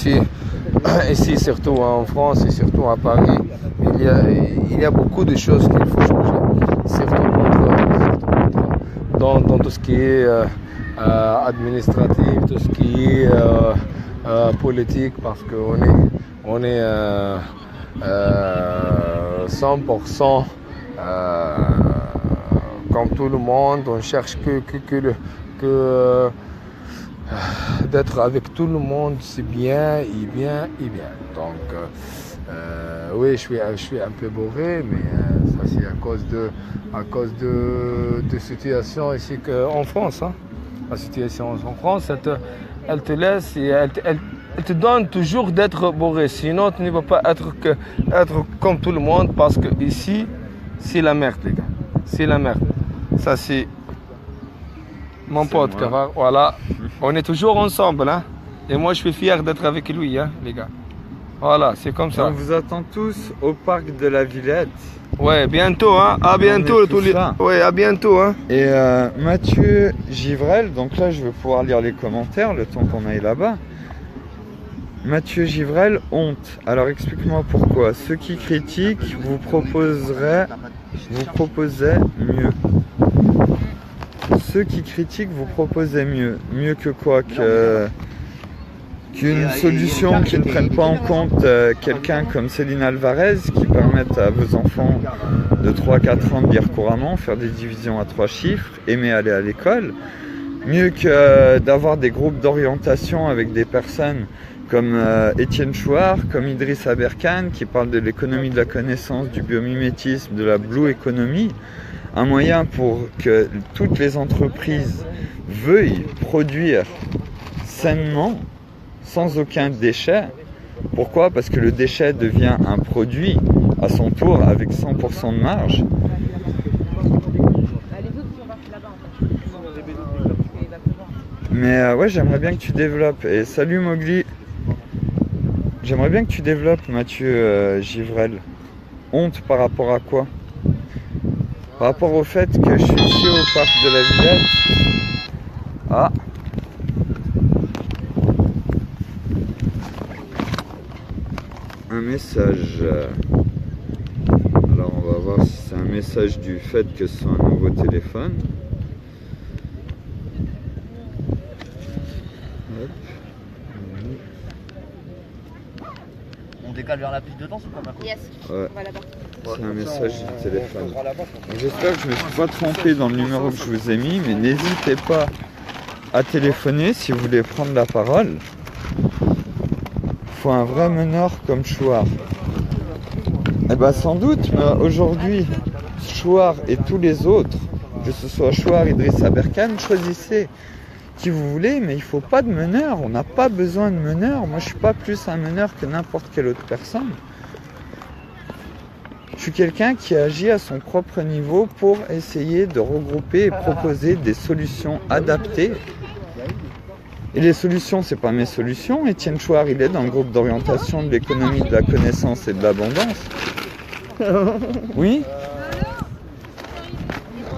ici surtout en France et surtout à Paris il y a beaucoup de choses qu'il faut changer, surtout dans tout ce qui est administratif, tout ce qui est politique, parce qu'on est 100% comme tout le monde, on cherche que d'être avec tout le monde, c'est bien et bien et bien. Donc oui, je suis un peu bourré, mais ça c'est à cause de situation ici en France, hein. La situation en France, elle te laisse et elle te donne toujours d'être bourré. Sinon, tu ne peux pas être comme tout le monde parce que ici, c'est la merde, les gars. C'est la merde. Ça, c'est mon pote, Cafard. Voilà. On est toujours ensemble, hein. Et moi, je suis fier d'être avec lui, hein, les gars. Voilà, c'est comme ça. On vous attend tous au parc de la Villette. Ouais, bientôt, hein. À bientôt, tous les. Ouais, à bientôt, hein. Et Mathieu Givrel, donc là, je vais pouvoir lire les commentaires le temps qu'on aille là-bas. Mathieu Givrel, honte. Alors explique-moi pourquoi. Ceux qui critiquent vous proposeraient mieux. Ceux qui critiquent vous proposaient mieux. Mieux que quoi? Qu'une solution qui ne prenne pas en compte quelqu'un comme Céline Alvarez, qui permette à vos enfants de 3-4 ans de lire couramment, faire des divisions à 3 chiffres, aimer aller à l'école. Mieux que d'avoir des groupes d'orientation avec des personnes comme Étienne Chouard, comme Idriss Aberkane, qui parle de l'économie de la connaissance, du biomimétisme, de la blue economy. Un moyen pour que toutes les entreprises veuillent produire sainement, sans aucun déchet. Pourquoi? Parce que le déchet devient un produit à son tour avec 100% de marge. Mais ouais, j'aimerais bien que tu développes. Et salut Mowgli. J'aimerais bien que tu développes, Mathieu Givrel. Honte par rapport à quoi? Par rapport au fait que je suis ici au parc de la Villette. Ah. Un message. Alors on va voir si c'est un message du fait que ce soit un nouveau téléphone. Hop. On décale vers la piste de danse ou pas maintenant? Yes, Ouais. on va là-bas. C'est un message du téléphone. J'espère que je ne me suis pas trompé dans le numéro que je vous ai mis, mais n'hésitez pas à téléphoner si vous voulez prendre la parole. Faut un vrai meneur comme Chouard. Eh ben sans doute, mais aujourd'hui, Chouard et tous les autres, que ce soit Chouard, Idriss Aberkane, choisissez qui vous voulez, mais il faut pas de meneur. On n'a pas besoin de meneur. Moi, je suis pas plus un meneur que n'importe quelle autre personne. Je suis quelqu'un qui agit à son propre niveau pour essayer de regrouper et proposer des solutions adaptées. Et les solutions, c'est pas mes solutions. Étienne Chouard, il est dans le groupe d'orientation de l'économie de la connaissance et de l'abondance. Oui?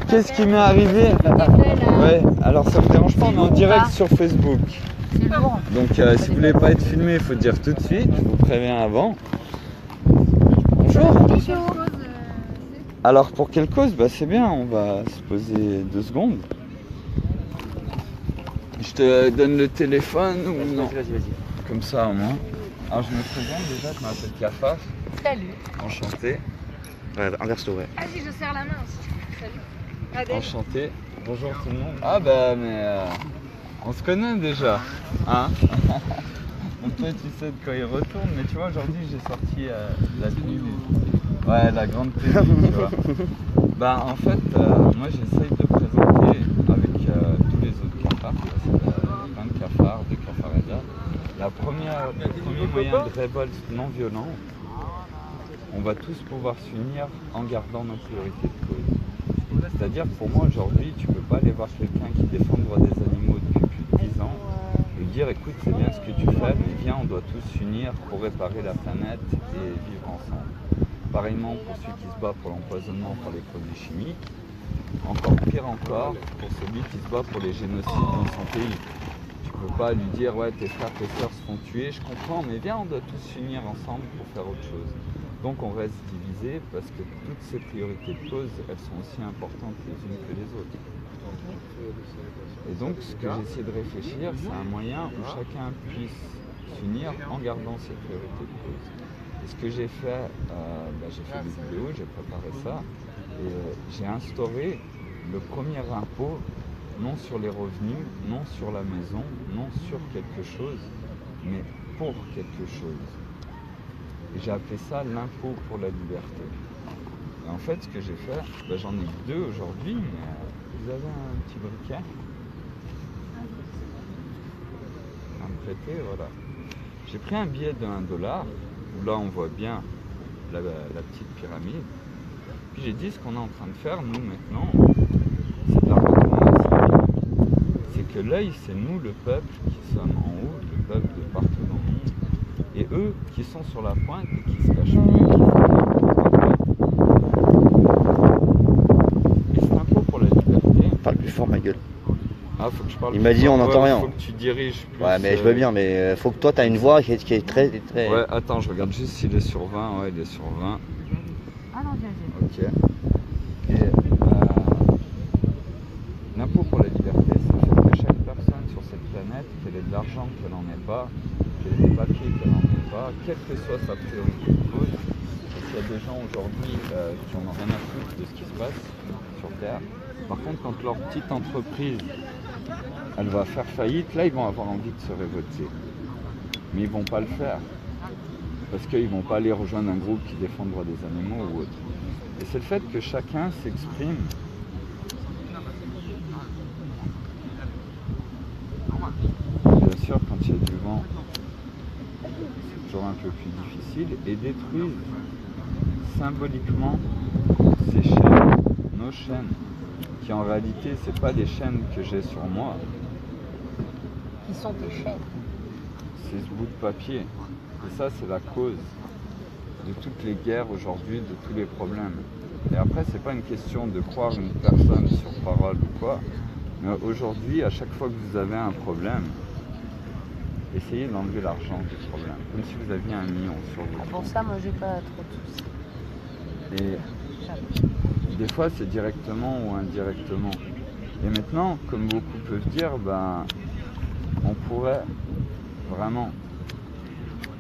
Qu'est-ce qui m'est arrivé? Ouais, alors ça me dérange pas, on est en direct sur Facebook. Donc si vous voulez pas être filmé, il faut dire tout de suite, je vous préviens avant. Bonjour. Alors pour quelle cause? Bah c'est bien, on va se poser 2 secondes. Je te donne le téléphone ou non? Vas-y. Comme ça au moins. Alors je me présente déjà, je m'appelle Cafard. Salut. Enchanté. Ouais, inverse-toi, ouais. Ah si, je serre la main aussi. Salut. Adèle. Enchanté. Bonjour tout le monde. Ah bah mais on se connaît déjà. Hein? Donc toi tu sais de quoi il retourne, mais tu vois aujourd'hui j'ai sorti la tenue. Ouais, la grande tenue, tu vois. Bah en fait, moi j'essaye de présenter avec tous les autres cafards, plein de cafards, de cafards. Le premier moyen de révolte non violent. On va tous pouvoir s'unir en gardant nos priorités de cause. C'est-à-dire que pour moi aujourd'hui, tu peux pas aller voir quelqu'un qui défend le droit des animaux depuis plus de 10 ans et lui dire écoute c'est bien ce que tu fais, mais viens on doit tous s'unir pour réparer la planète et vivre ensemble. Pareillement pour celui qui se bat pour l'empoisonnement par les produits chimiques, encore pire encore pour celui qui se bat pour les génocides dans son pays. Tu peux pas lui dire ouais tes frères, tes sœurs se font tuer, je comprends, mais viens on doit tous s'unir ensemble pour faire autre chose. Donc on reste divisé parce que toutes ces priorités de cause, elles sont aussi importantes les unes que les autres. Et donc ce que j'essaie de réfléchir, c'est un moyen où chacun puisse s'unir en gardant ses priorités de cause. Et ce que j'ai fait, j'ai fait des vidéos, j'ai préparé ça, et j'ai instauré le premier impôt, non sur les revenus, non sur la maison, non sur quelque chose, mais pour quelque chose. Et j'ai appelé ça l'impôt pour la liberté. Et en fait, ce que j'ai fait, j'en ai 2 aujourd'hui, mais vous avez un petit briquet. train de prêter, voilà. J'ai pris un billet de 1 $, où là on voit bien la petite pyramide. Puis j'ai dit ce qu'on est en train de faire, nous maintenant, c'est de la retournation. C'est que l'œil, c'est nous le peuple qui sommes en haut, le peuple de partout dans le monde. Et eux qui sont sur la pointe et qui se cachent mieux, qui et c'est un pot pour la liberté. Parle plus fort, ma gueule. Ah, faut que je parle. Il m'a dit on n'entend rien. Faut que tu diriges plus. Ouais, mais je veux bien, mais faut que toi, tu as une voix qui est très... Ouais, attends, je regarde juste s'il est sur 20. Ouais, il est sur 20. Ah non, j'ai. Ok. Et l'impôt pour la liberté, ça fait que chaque personne sur cette planète, qu'elle ait de l'argent, qu'elle n'en ait pas, qu'elle ait des papiers, qu'elle n'en ait pas, quelle que soit sa priorité de cause, parce qu'il y a des gens aujourd'hui qui n'en ont rien à foutre de ce qui se passe sur Terre. Par contre, quand leur petite entreprise, elle va faire faillite, là, ils vont avoir envie de se révolter. Mais ils ne vont pas le faire. Parce qu'ils ne vont pas aller rejoindre un groupe qui défend le droit des animaux ou autre. Et c'est le fait que chacun s'exprime. Bien sûr, quand il y a du vent, c'est toujours un peu plus difficile. Et détruisent symboliquement ces chaînes, nos chaînes, qui en réalité, c'est pas des chaînes que j'ai sur moi. Qui sont tes chaînes? C'est ce bout de papier. Et ça, c'est la cause de toutes les guerres aujourd'hui, de tous les problèmes. Et après, c'est pas une question de croire une personne sur parole ou quoi. Mais aujourd'hui, à chaque fois que vous avez un problème, essayez d'enlever l'argent du problème. Comme si vous aviez 1 million sur vous. Pour ça, moi, j'ai pas trop de soucis. Et des fois, c'est directement ou indirectement. Et maintenant, comme beaucoup peuvent dire, ben, on pourrait vraiment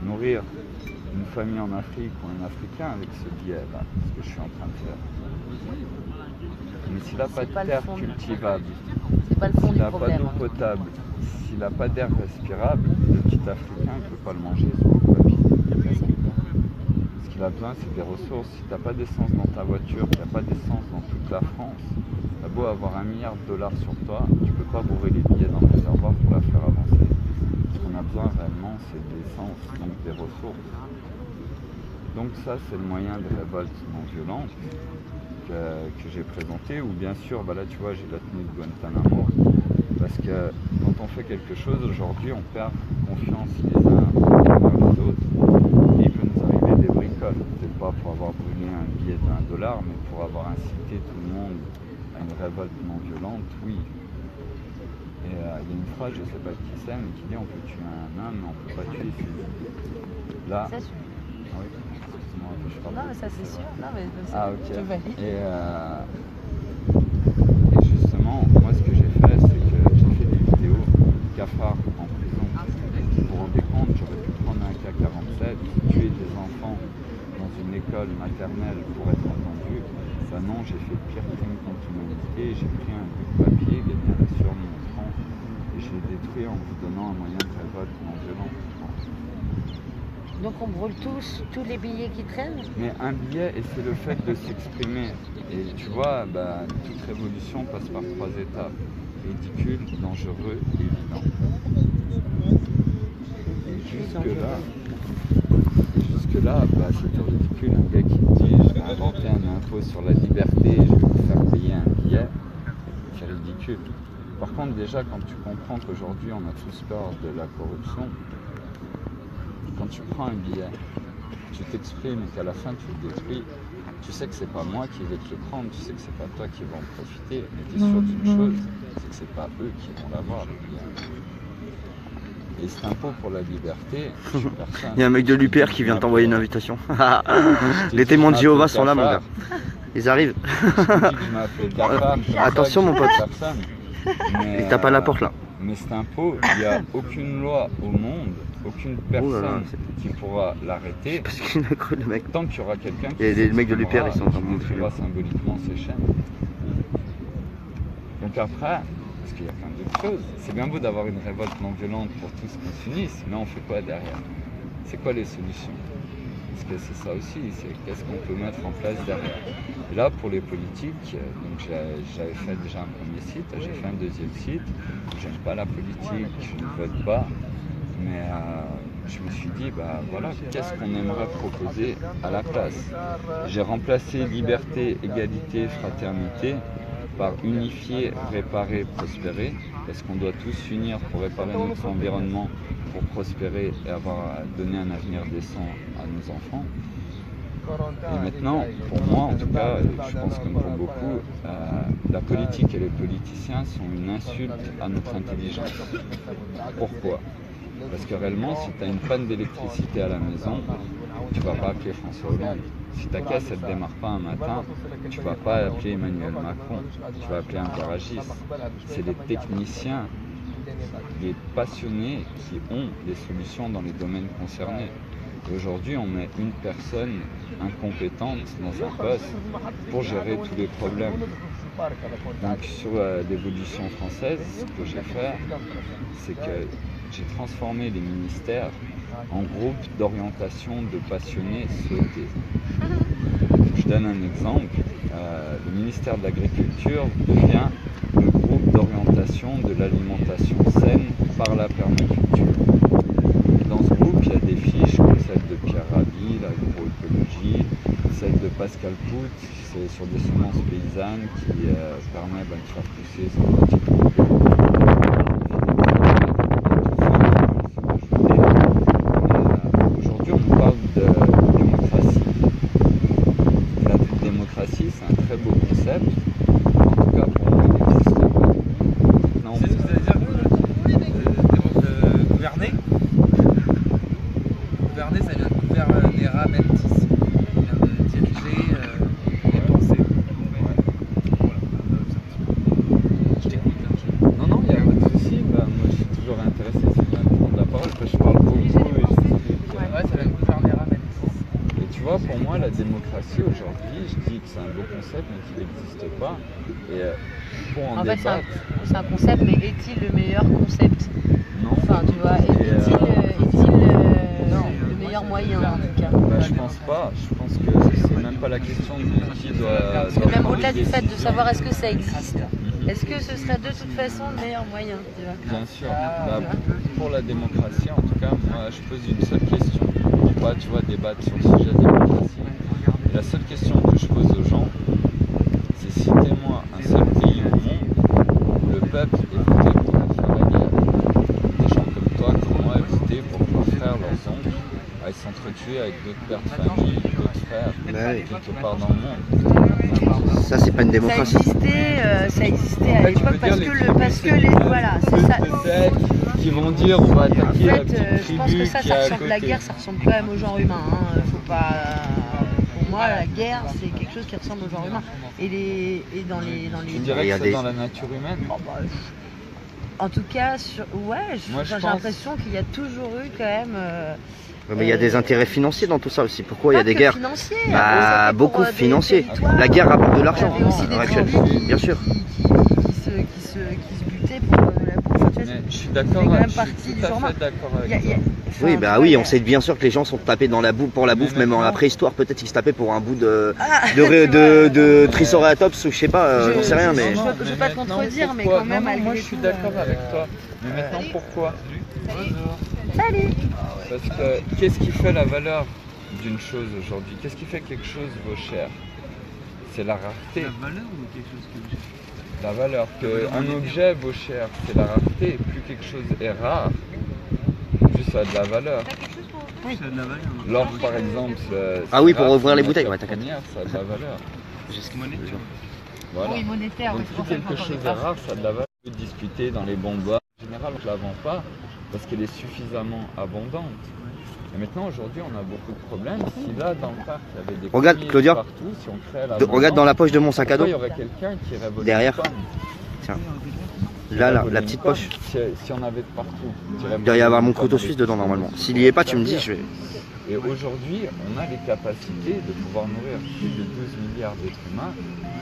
nourrir une famille en Afrique ou un Africain avec ce billet-là, ce que je suis en train de faire. Mais s'il n'a pas de terre cultivable, s'il n'a pas d'eau potable, s'il n'a pas d'air respirable, le petit Africain ne peut pas le manger, ce bout de papier. Ce qu'il a besoin, c'est des ressources. Si tu n'as pas d'essence dans ta voiture, qu'il n'y a pas d'essence dans toute la France, tu as beau avoir $1 milliard sur toi, tu ne peux pas bourrer les billets dans le réservoir pour la faire avancer. Ce qu'on a besoin réellement, c'est de l'essence, donc des ressources. Donc ça, c'est le moyen de révolte non violente que j'ai présenté, ou bien sûr, bah là tu vois, j'ai la tenue de Guantanamo, parce que quand on fait quelque chose, aujourd'hui, on perd confiance les uns envers les autres, et il peut nous arriver des bricoles, peut-être pas pour avoir brûlé un billet de $1, mais pour avoir incité tout le monde à une révolte non violente, oui. Et il y a une phrase, je ne sais pas qui c'est, mais qui dit on peut tuer un homme, mais on ne peut pas tuer ses... Là, C'est sûr. oui, excuse-moi, je parle. Non, mais ça, c'est sûr. Non, mais Ah, ok. tu valides. Et justement, moi, ce que j'ai fait, c'est que j'ai fait des vidéos cafards en prison. Vous vous rendez compte, j'aurais pu prendre un K-47, tuer des enfants dans une école maternelle pour être entendu. Ça, non, j'ai fait pire crime contre l'humanité. J'ai pris un bout de papier, gagné un surmontrant, et je l'ai détruit en vous donnant un moyen de révolte non violent. Donc on brûle tous les billets qui traînent? Mais un billet, et c'est le fait de s'exprimer. Et tu vois, bah, toute révolution passe par 3 étapes. Ridicule, dangereux, évident. Et jusque-là, bah, c'était ridicule. Un gars qui te dit, je vais inventer un impôt sur la liberté, je vais vous faire payer un billet, c'est ridicule. Par contre, déjà, quand tu comprends qu'aujourd'hui, on a tous peur de la corruption, quand tu prends un billet, tu t'exprimes et qu'à la fin tu le détruis, tu sais que c'est pas moi qui vais te le prendre, tu sais que c'est pas toi qui vas en profiter, mais tu es sûr d'une chose, c'est que c'est pas eux qui vont l'avoir, le billet. Et cet impôt pour la liberté, je suis personne. Il y a un mec de l'UPR qui vient t'envoyer une invitation. Les témoins de Jéhovah sont là, mon gars. Ils arrivent. Attention, mon pote. Il tape à la porte là. Mais cet impôt, il n'y a aucune loi au monde, aucune personne qui pourra l'arrêter. Parce qu'il a cru le mec. Tant qu'il y aura quelqu'un qui. Et les mecs de l'UPR, ils sont en train de montrera symboliquement ses chaînes. Donc après, parce qu'il y a plein d'autres choses, c'est bien beau d'avoir une révolte non violente pour tous qu'on s'unisse, mais on fait quoi derrière? C'est quoi les solutions? Parce que c'est ça aussi, c'est qu'est-ce qu'on peut mettre en place derrière. Et là, pour les politiques, donc j'avais fait déjà un premier site, j'ai fait un deuxième site. J'aime pas la politique, je ne vote pas. mais je me suis dit, bah voilà, qu'est-ce qu'on aimerait proposer à la place? J'ai remplacé liberté, égalité, fraternité par unifier, réparer, prospérer, parce qu'on doit tous s'unir pour réparer notre environnement, pour prospérer et donner un avenir décent à nos enfants. Et maintenant, pour moi, en tout cas, je pense comme pour beaucoup, la politique et les politiciens sont une insulte à notre intelligence. Pourquoi? Parce que réellement, si tu as une panne d'électricité à la maison, tu ne vas pas appeler François Hollande. Si ta caisse ne démarre pas un matin, tu ne vas pas appeler Emmanuel Macron, tu vas appeler un garagiste. C'est les techniciens, les passionnés qui ont des solutions dans les domaines concernés. Aujourd'hui, on met une personne incompétente dans un poste pour gérer tous les problèmes. Donc sur l'évolution française, ce que j'ai fait, c'est que j'ai transformé les ministères en groupes d'orientation de passionnés souhaités. Je donne un exemple. Le ministère de l'Agriculture devient le groupe d'orientation de l'alimentation saine par la permaculture. Dans ce groupe, il y a des fiches comme celle de Pierre Rabhi, l'agroécologie, celle de Pascal Pout, c'est sur des semences paysannes qui permet de faire pousser son petit Aujourd'hui, on nous parle de démocratie. La démocratie, c'est un très beau concept. En tout cas, pour moi, il n'existe pas. Non, c'est ce que vous allez dire gouverner. Gouverner, ça vient de gouvernera mentis. Ça vient de diriger les pensées. Voilà. Je t'écoute. Non, non, il n'y a pas de souci. Bah, moi, je suis toujours intéressé, c'est bien de prendre la parole, parce que je parle beaucoup et je Ouais, ça vient de gouvernera mentis. Et tu vois, pour moi, la démocratie aujourd'hui, je dis que c'est un beau concept, mais qu'il n'existe pas. Et pour en fait, débattre... c'est un concept, mais est-il le meilleur concept? Non. Enfin, tu vois, est-il le meilleur moyen, en tout cas? Bah, je pense pas. Je pense que c'est même pas la question de qui doit... Parce que même au-delà du fait de savoir est-ce que ça existe, est-ce que ce serait de toute façon le meilleur moyen, tu vois? Bien sûr. Bah, pour la démocratie, en tout cas, moi, je pose une seule question. On peut pas, tu vois, débattre sur le sujet de la démocratie. Et la seule question que je pose aux gens, c'est citez-moi un seul pays au monde où le peuple est voté pour faire la guerre. Des gens comme toi, comme moi, est voté pour pouvoir faire leurs oncles, à s'entretuer avec d'autres pères de famille, d'autres frères, quelque part dans le monde. Ça, c'est pas une démocratie. Ça existait à l'époque parce que les voilà, c'est ça. Qui vont dire on va attaquer la petite je pense que tribu ça qui est à ressemble, la côté. guerre, ça ressemble quand même au genre humain. Hein. Faut pas. Pour moi, la guerre, c'est quelque chose qui ressemble au genre humain. Et dans les. Tu dirais que c'est dans la nature humaine? En tout cas, j'ai pense... l'impression qu'il y a toujours eu quand même. Mais il y a des intérêts financiers dans tout ça aussi. Pourquoi il y a des guerres? Financiers, bah, beaucoup financiers. La guerre rapporte de l'argent à l'heure actuelle, bien sûr. Qui se butaient pour la bouffe. Je suis d'accord, je suis tout à fait d'accord avec toi. Oui, bah oui, on sait bien sûr que les gens sont tapés dans la bouffe pour la bouffe, même en la préhistoire, peut-être qu'ils se tapaient pour un bout de Triceratops ou je sais pas, j'en sais rien. Mais je veux pas te contredire, mais quand même. Moi je suis d'accord avec toi. Mais maintenant pourquoi? Salut. Parce que qu'est-ce qui fait la valeur d'une chose aujourd'hui? Qu'est-ce qui fait que quelque chose vaut cher? C'est la rareté. La valeur ou quelque chose qui vaut cher? La valeur. Qu'un objet vaut cher, c'est la rareté. Plus quelque chose est rare, plus ça a de la valeur. Oui, ça a de la valeur. L'or par exemple. Ah oui, pour ouvrir les bouteilles, ouais, t'inquiète. Ça a de la valeur. Monétaire. Voilà. Oui, monétaire. Donc plus quelque chose est rare, ça a de la valeur. On peut discuter dans les bons bois. En général, on ne la vend pas parce qu'elle est suffisamment abondante. Et maintenant, aujourd'hui, on a beaucoup de problèmes. Si là, dans le parc, il y avait des regarde, pommiers Claudia, partout, si on créait l'abondance, regarde dans la poche de mon sac à dos. il y aurait quelqu'un qui irait voler derrière. une pomme. Tiens. Là, la petite poche. Si on avait de partout. Il doit y avoir mon couteau suisse dedans normalement. S'il n'y est pas, tu me dis, je vais. Et aujourd'hui, on a les capacités de pouvoir nourrir plus de 12 milliards d'êtres humains,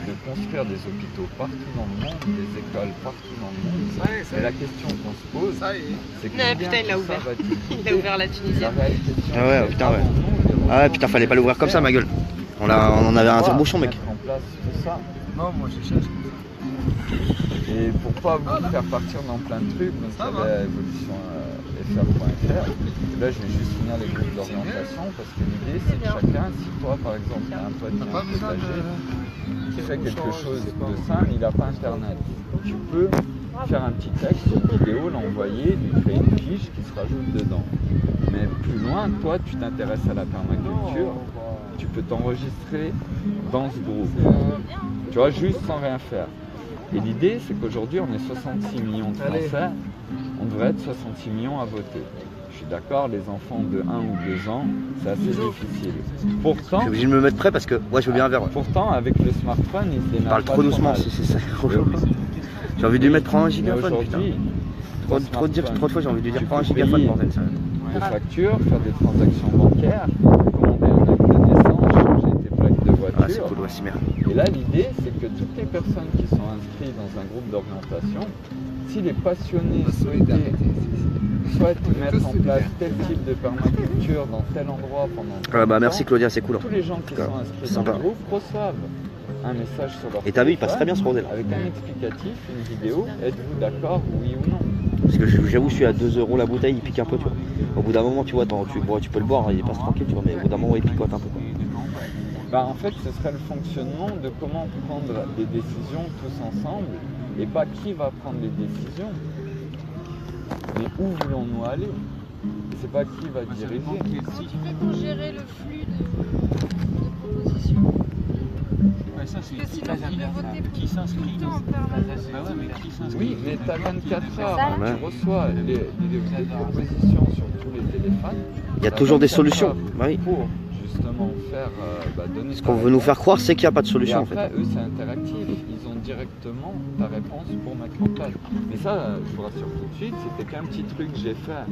de construire des hôpitaux partout dans le monde, des écoles partout dans le monde. Et la question qu'on se pose, c'est que Putain, il l'a ouvert. Il a ouvert la Tunisie. Ah ouais, putain, ouais. Ah ouais, putain, fallait pas l'ouvrir comme ça, ma gueule. On en avait un tire-bouchon, mec. En place tout ça. Non, moi je cherche. Et pour pas vous faire partir dans plein de trucs, donc il y avait l'évolution sr.fr. Là, je vais juste finir les groupes d'orientation parce que l'idée, c'est que chacun, si toi, par exemple, tu as un pote qui est un peu âgé, qui fait quelque chose de simple, il n'a pas internet. Tu peux faire un petit texte, une vidéo, l'envoyer, lui créer une fiche qui se rajoute dedans. Mais plus loin, toi, tu t'intéresses à la permaculture, tu peux t'enregistrer dans ce groupe. Tu vois, juste sans rien faire. Et l'idée, c'est qu'aujourd'hui, on est 66 millions de Français, on devrait être 66 millions à voter. Je suis d'accord, les enfants de 1 ou 2 ans, c'est assez difficile. Pourtant, je suis obligé de me mettre prêt parce que moi je veux bien un verre. Pourtant, avec le smartphone, il se démarre parle trop doucement, c'est ça. J'ai envie de lui mettre prends un gigaphone, putain. Trop de fois j'ai envie de lui dire prends un gigaphone, bordel. Des factures, faire des transactions bancaires, commander un acte de naissance, changer tes plaques de voiture. Ah, c'est cool, ouais, c'est bien. Et là, l'idée, c'est que toutes les personnes qui sont inscrites dans un groupe d'orientation, si les passionnés souhaitent mettre en place tel type de permaculture dans tel endroit pendant bah merci Claudia, c'est cool. Tous les gens qui sont inscrits dans le groupe reçoivent un message sur leur Et t'as vu, il passe très bien ce bordel. avec un explicatif, une vidéo, êtes-vous d'accord, oui ou non? Parce que j'avoue, je suis à 2 € la bouteille, il pique un peu, tu vois. Au bout d'un moment, tu vois, tu peux le boire, il passe tranquille, tu vois, mais au bout d'un moment, il picote un peu, quoi. Bah, en fait, ce serait le fonctionnement de comment prendre des décisions tous ensemble, et pas qui va prendre les décisions, mais où voulons-nous aller? C'est pas qui va diriger. Tu fais pour gérer le flux de propositions. Parce que sinon, il est voté qui s'inscrit tout le temps en permanence. Oui, mais tu as 24 heures, tu reçois des propositions sur tous les téléphones. Il y a toujours des solutions. Bah oui. Pour justement faire donner. Ce qu'on veut nous faire croire, c'est qu'il n'y a pas de solution en fait. Après, eux, c'est interactif. Ils ont directement ta réponse pour mettre en place. Mais ça, je vous rassure tout de suite, c'était qu'un petit truc que j'ai fait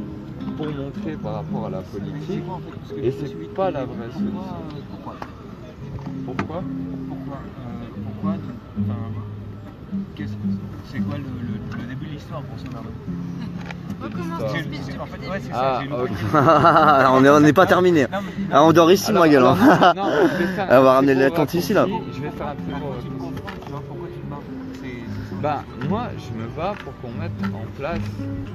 pour montrer par rapport à la politique. Et c'est pas la vraie solution. Pourquoi? C'est quoi le début de l'histoire pour ce moment? En fait, ouais, c'est ça. Ah, on n'est pas terminé. Ah, on dort ici, ma gueule. On va ramener la tente ici là. Je vais faire un truc. Bah, moi, je me bats pour qu'on mette en place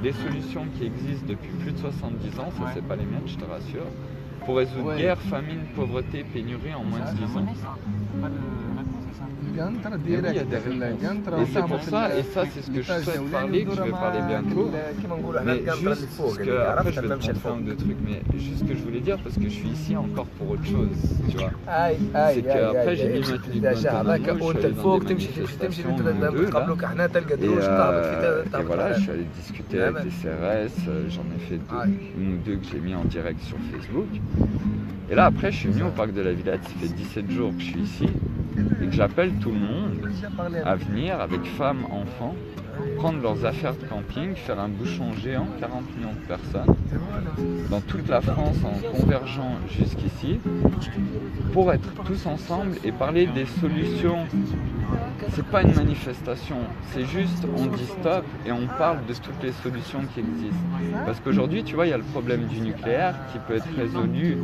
des solutions qui existent depuis plus de 70 ans, ça c'est pas les miennes, je te rassure, pour résoudre guerre, famine, pauvreté, pénurie en moins de 10 ans. Et oui, il y a des réponses. Et c'est pour ça, et ça c'est ce que je souhaite parler, que je vais parler bientôt. Mais juste, parce que, après je vais te montrer un ou deux trucs, mais juste ce que je voulais dire, parce que je suis ici encore pour autre chose, tu vois. C'est qu'après j'ai mis ma tenue de Guantanamo, je suis allé dans des manifestations, et voilà, je suis allé discuter avec les CRS, j'en ai fait une ou deux que j'ai mis en direct sur Facebook. Et là après je suis venu au parc de la Villette, ça fait 17 jours que je suis ici, et que j'appelle tout le monde à venir avec femmes, enfants, prendre leurs affaires de camping, faire un bouchon géant, 40 millions de personnes, dans toute la France en convergeant jusqu'ici, pour être tous ensemble et parler des solutions. C'est pas une manifestation, c'est juste on dit stop et on parle de toutes les solutions qui existent. Parce qu'aujourd'hui, tu vois, il y a le problème du nucléaire qui peut être résolu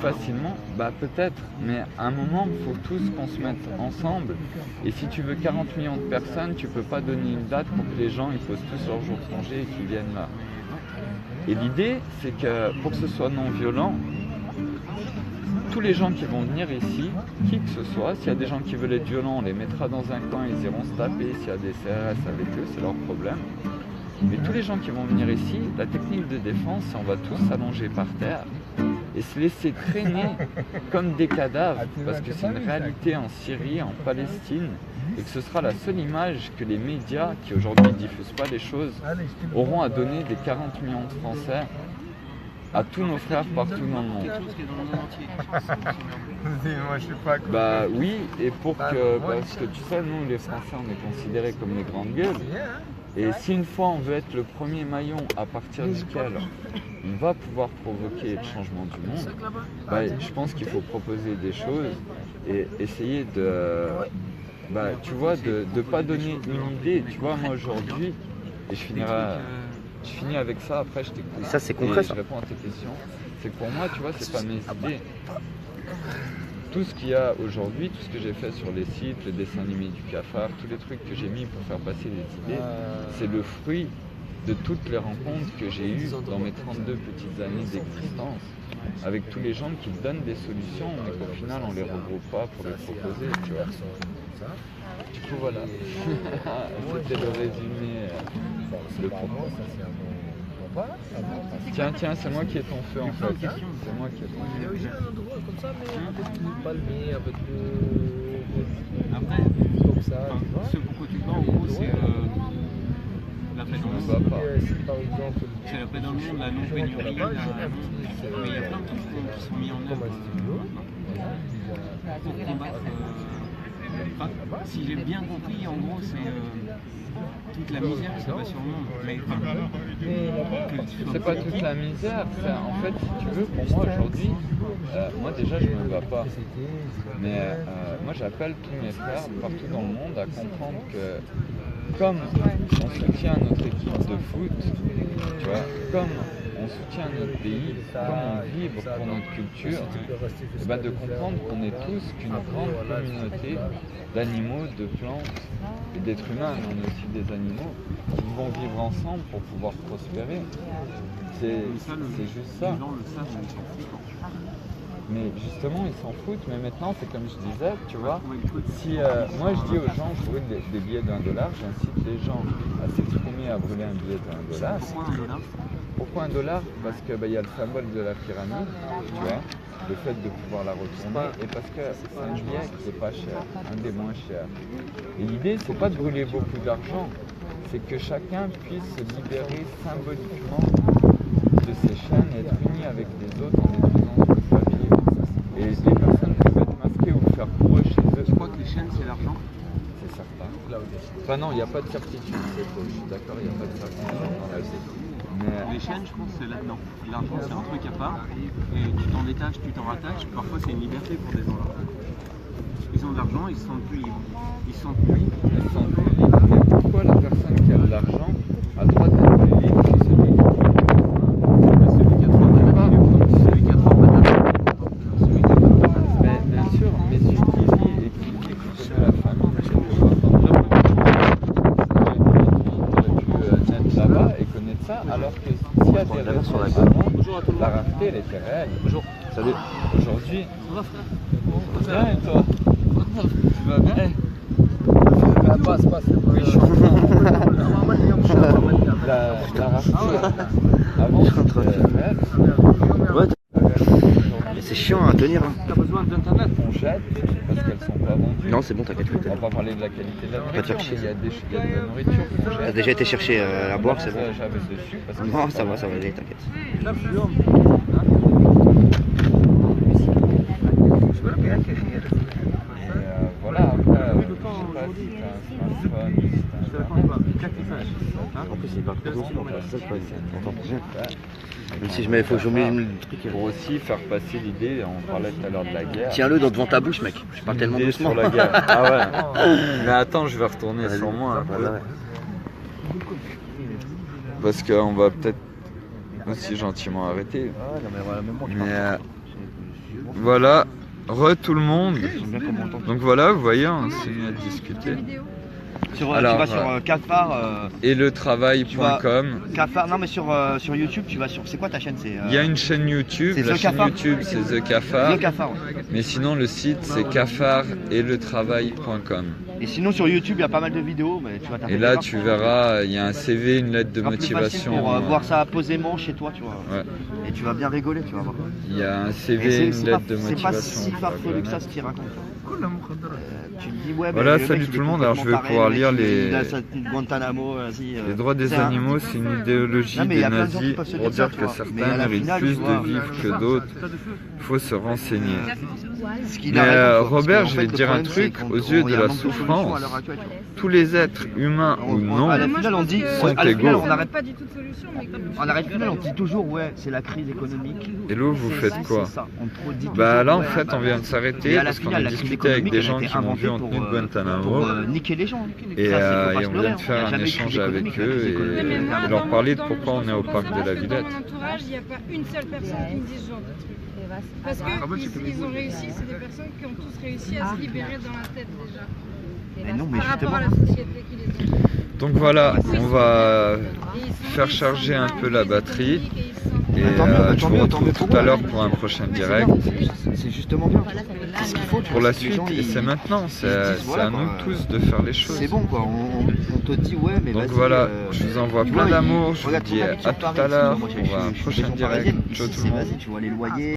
facilement, bah peut-être, mais à un moment, il faut tous qu'on se mette ensemble. Et si tu veux 40 millions de personnes, tu peux pas donner une date pour que les gens ils posent tous leurs jours de congé et qu'ils viennent là. Et l'idée, c'est que pour que ce soit non violent, tous les gens qui vont venir ici, qui que ce soit, s'il y a des gens qui veulent être violents, on les mettra dans un coin, ils iront se taper, s'il y a des CRS avec eux, c'est leur problème. Mais tous les gens qui vont venir ici, la technique de défense, c'est on va tous s'allonger par terre et se laisser traîner comme des cadavres, parce que c'est une réalité en Syrie, en Palestine, et que ce sera la seule image que les médias, qui aujourd'hui ne diffusent pas les choses, auront à donner des 40 millions de Français à tous nos frères partout dans le monde. Bah oui, et pour que, parce que tu sais, nous les Français, on est considérés comme les grandes gueules. Et si une fois on veut être le premier maillon à partir duquel on va pouvoir provoquer le changement du monde, bah, je pense qu'il faut proposer des choses et essayer de, bah, tu vois, de ne pas donner une idée. Tu vois, moi aujourd'hui, et je finis avec ça, après je t'écoute. Ça c'est concret, ça. Je réponds à tes questions. C'est que pour moi, tu vois, c'est pas mes idées. Tout ce qu'il y a aujourd'hui, tout ce que j'ai fait sur les sites, le dessin animé du cafard, tous les trucs que j'ai mis pour faire passer les idées, c'est le fruit de toutes les rencontres que j'ai eues dans mes 32 petites années d'existence, avec tous les gens qui donnent des solutions, mais qu'au final on les regroupe pas pour les proposer, tu vois. Du coup voilà, c'était le résumé, le propos. Tiens, c'est moi qui ai ton feu en fait. C'est moi qui ai ton feu. J'ai un endroit comme ça, mais un peu plus palmé, avec après, comme ça. Ce pourquoi tu parles, en gros, c'est la paix dans le monde. C'est la paix dans le monde, la non-pénurie, mais il y a plein de trucs qui sont mis en œuvre pour combattre. Enfin, si j'ai bien compris, en gros, c'est toute la misère qui s'abat sur le monde. Mais c'est pas toute la misère, en fait, si tu veux, pour moi aujourd'hui, moi déjà je me bats pas. Mais moi j'appelle tous mes frères partout dans le monde à comprendre que comme on soutient notre équipe de foot, tu vois, comme on soutient notre pays, comme on vibre pour notre culture, et ben de comprendre qu'on est tous qu'une grande communauté d'animaux, de plantes et d'êtres humains, on est aussi des animaux, qui vont vivre ensemble pour pouvoir prospérer. C'est juste ça. Mais justement, ils s'en foutent, mais maintenant, c'est comme je disais, tu vois, si moi je dis aux gens, je brûle des billets d'1 $, j'incite les gens à s'exprimer à brûler un billet d'1 $. Pourquoi 1 $? Parce que y a le symbole de la pyramide, tu vois, le fait de pouvoir la retourner, et parce que c'est un billet qui n'est pas cher, un des moins chers. Et l'idée, c'est pas de brûler beaucoup d'argent, c'est que chacun puisse se libérer symboliquement de ses chaînes et être uni avec les autres en détruisant ce que ça vit. Et les personnes peuvent être masquées ou le faire pour eux chez eux. Tu crois que les chaînes, c'est l'argent? C'est certain. Enfin non, il n'y a pas de certitude, je suis d'accord, il n'y a pas de certitude dans la vie. Mais les chaînes, je pense, c'est là-dedans. L'argent, c'est un truc à part, et tu t'en détaches, tu t'en rattaches. Parfois, c'est une liberté pour des gens. Ils ont de l'argent, ils se sentent plus libres. Ils se sentent plus libres. Mais pourquoi la personne qui a de l'argent a le droit d'être plus libre que celui qui a alors que s'il y a des raisons sur la rareté, elle était réelle. Bonjour. Salut. Aujourd'hui. Ça va frère? Bien et toi? Tu vas bien? Passe. Oui, je suis la rareté. Avant, c'était réel. C'est chiant à tenir. T'as besoin d'internet? On jette parce qu'elles sont pas vendues. Non, c'est bon, t'inquiète. On va pas parler de la qualité de la nourriture, mais il y a de la nourriture qu'on jette. T'as déjà été chercher à boire, c'est bon? J'avais dessus parce que non, ça va aller, t'inquiète. Voilà, après, je sais pas si t'as un smartphone, si t'as En plus, c'est pas trop c'est ça le problème, on t'entend rien. Même si je mets, faut que j'oublie le truc. Pour aussi faire passer l'idée, on parlait tout à l'heure de la guerre. Tiens-le devant ta bouche, mec. Je parle tellement doucement. Sur la guerre. Ah ouais. Mais attends, je vais retourner sur moi un peu. Parce qu'on va peut-être aussi gentiment arrêter. Mais voilà, tout le monde. Donc voilà, vous voyez, on s'est mis à discuter. Alors, tu vas sur Cafard et le travail.com. Cafard, non mais sur YouTube, tu vas sur. C'est quoi ta chaîne? Il y a une chaîne YouTube. La chaîne YouTube, c'est The Cafard. The Cafard. Mais sinon, le site, c'est cafard et le travail.com. Et sinon, sur YouTube, il y a pas mal de vidéos. Mais tu vas et là, tu verras, il y a un CV, une lettre de motivation. Pour voir ça posément chez toi, tu vois. Ouais. Et tu vas bien rigoler, tu vas voir. Il y a un CV, une lettre de motivation. C'est pas si farfelu que ça, ce qu'il raconte. Tu te dis, ouais, voilà, salut tout le monde. Alors, je vais pouvoir lire les droits des animaux. C'est une idéologie des nazis pour dire que certains méritent plus de vivre que d'autres. Il faut se renseigner. Mais Robert, je vais te dire un truc, aux yeux de la souffrance, tous les êtres humains ou non sont égaux. À l'arrêt final, on dit toujours, ouais, c'est la crise économique. Et là, vous faites quoi? Bah là, en fait, on vient de s'arrêter parce qu'on a discuté avec des gens qui m'ont vu en tenue de Guantanamo. Et on vient de faire un échange avec eux et leur parler de pourquoi on est au parc de la Villette. Dans mon entourage, il n'y a pas une seule personne qui me dise ce genre de truc. Parce qu'ils ont réussi, c'est des personnes qui ont tous réussi à se libérer dans la tête déjà. Mais non, mais par rapport à la justement. société qui les a. Donc voilà, on va faire charger un peu la batterie. Et je vous retrouve tout à l'heure pour un prochain direct. C'est justement bien. Qu'est-ce qu'il faut Pour la suite, et c'est maintenant, c'est à nous tous de faire les choses. C'est bon quoi, on te dit ouais mais donc vas-y, voilà, je vous envoie plein d'amour, je vous regarde dis ton à habitation tout à parisienne, l'heure moi, pour un prochain direct. Ciao tout le monde. Vas-y, tu vois les loyers.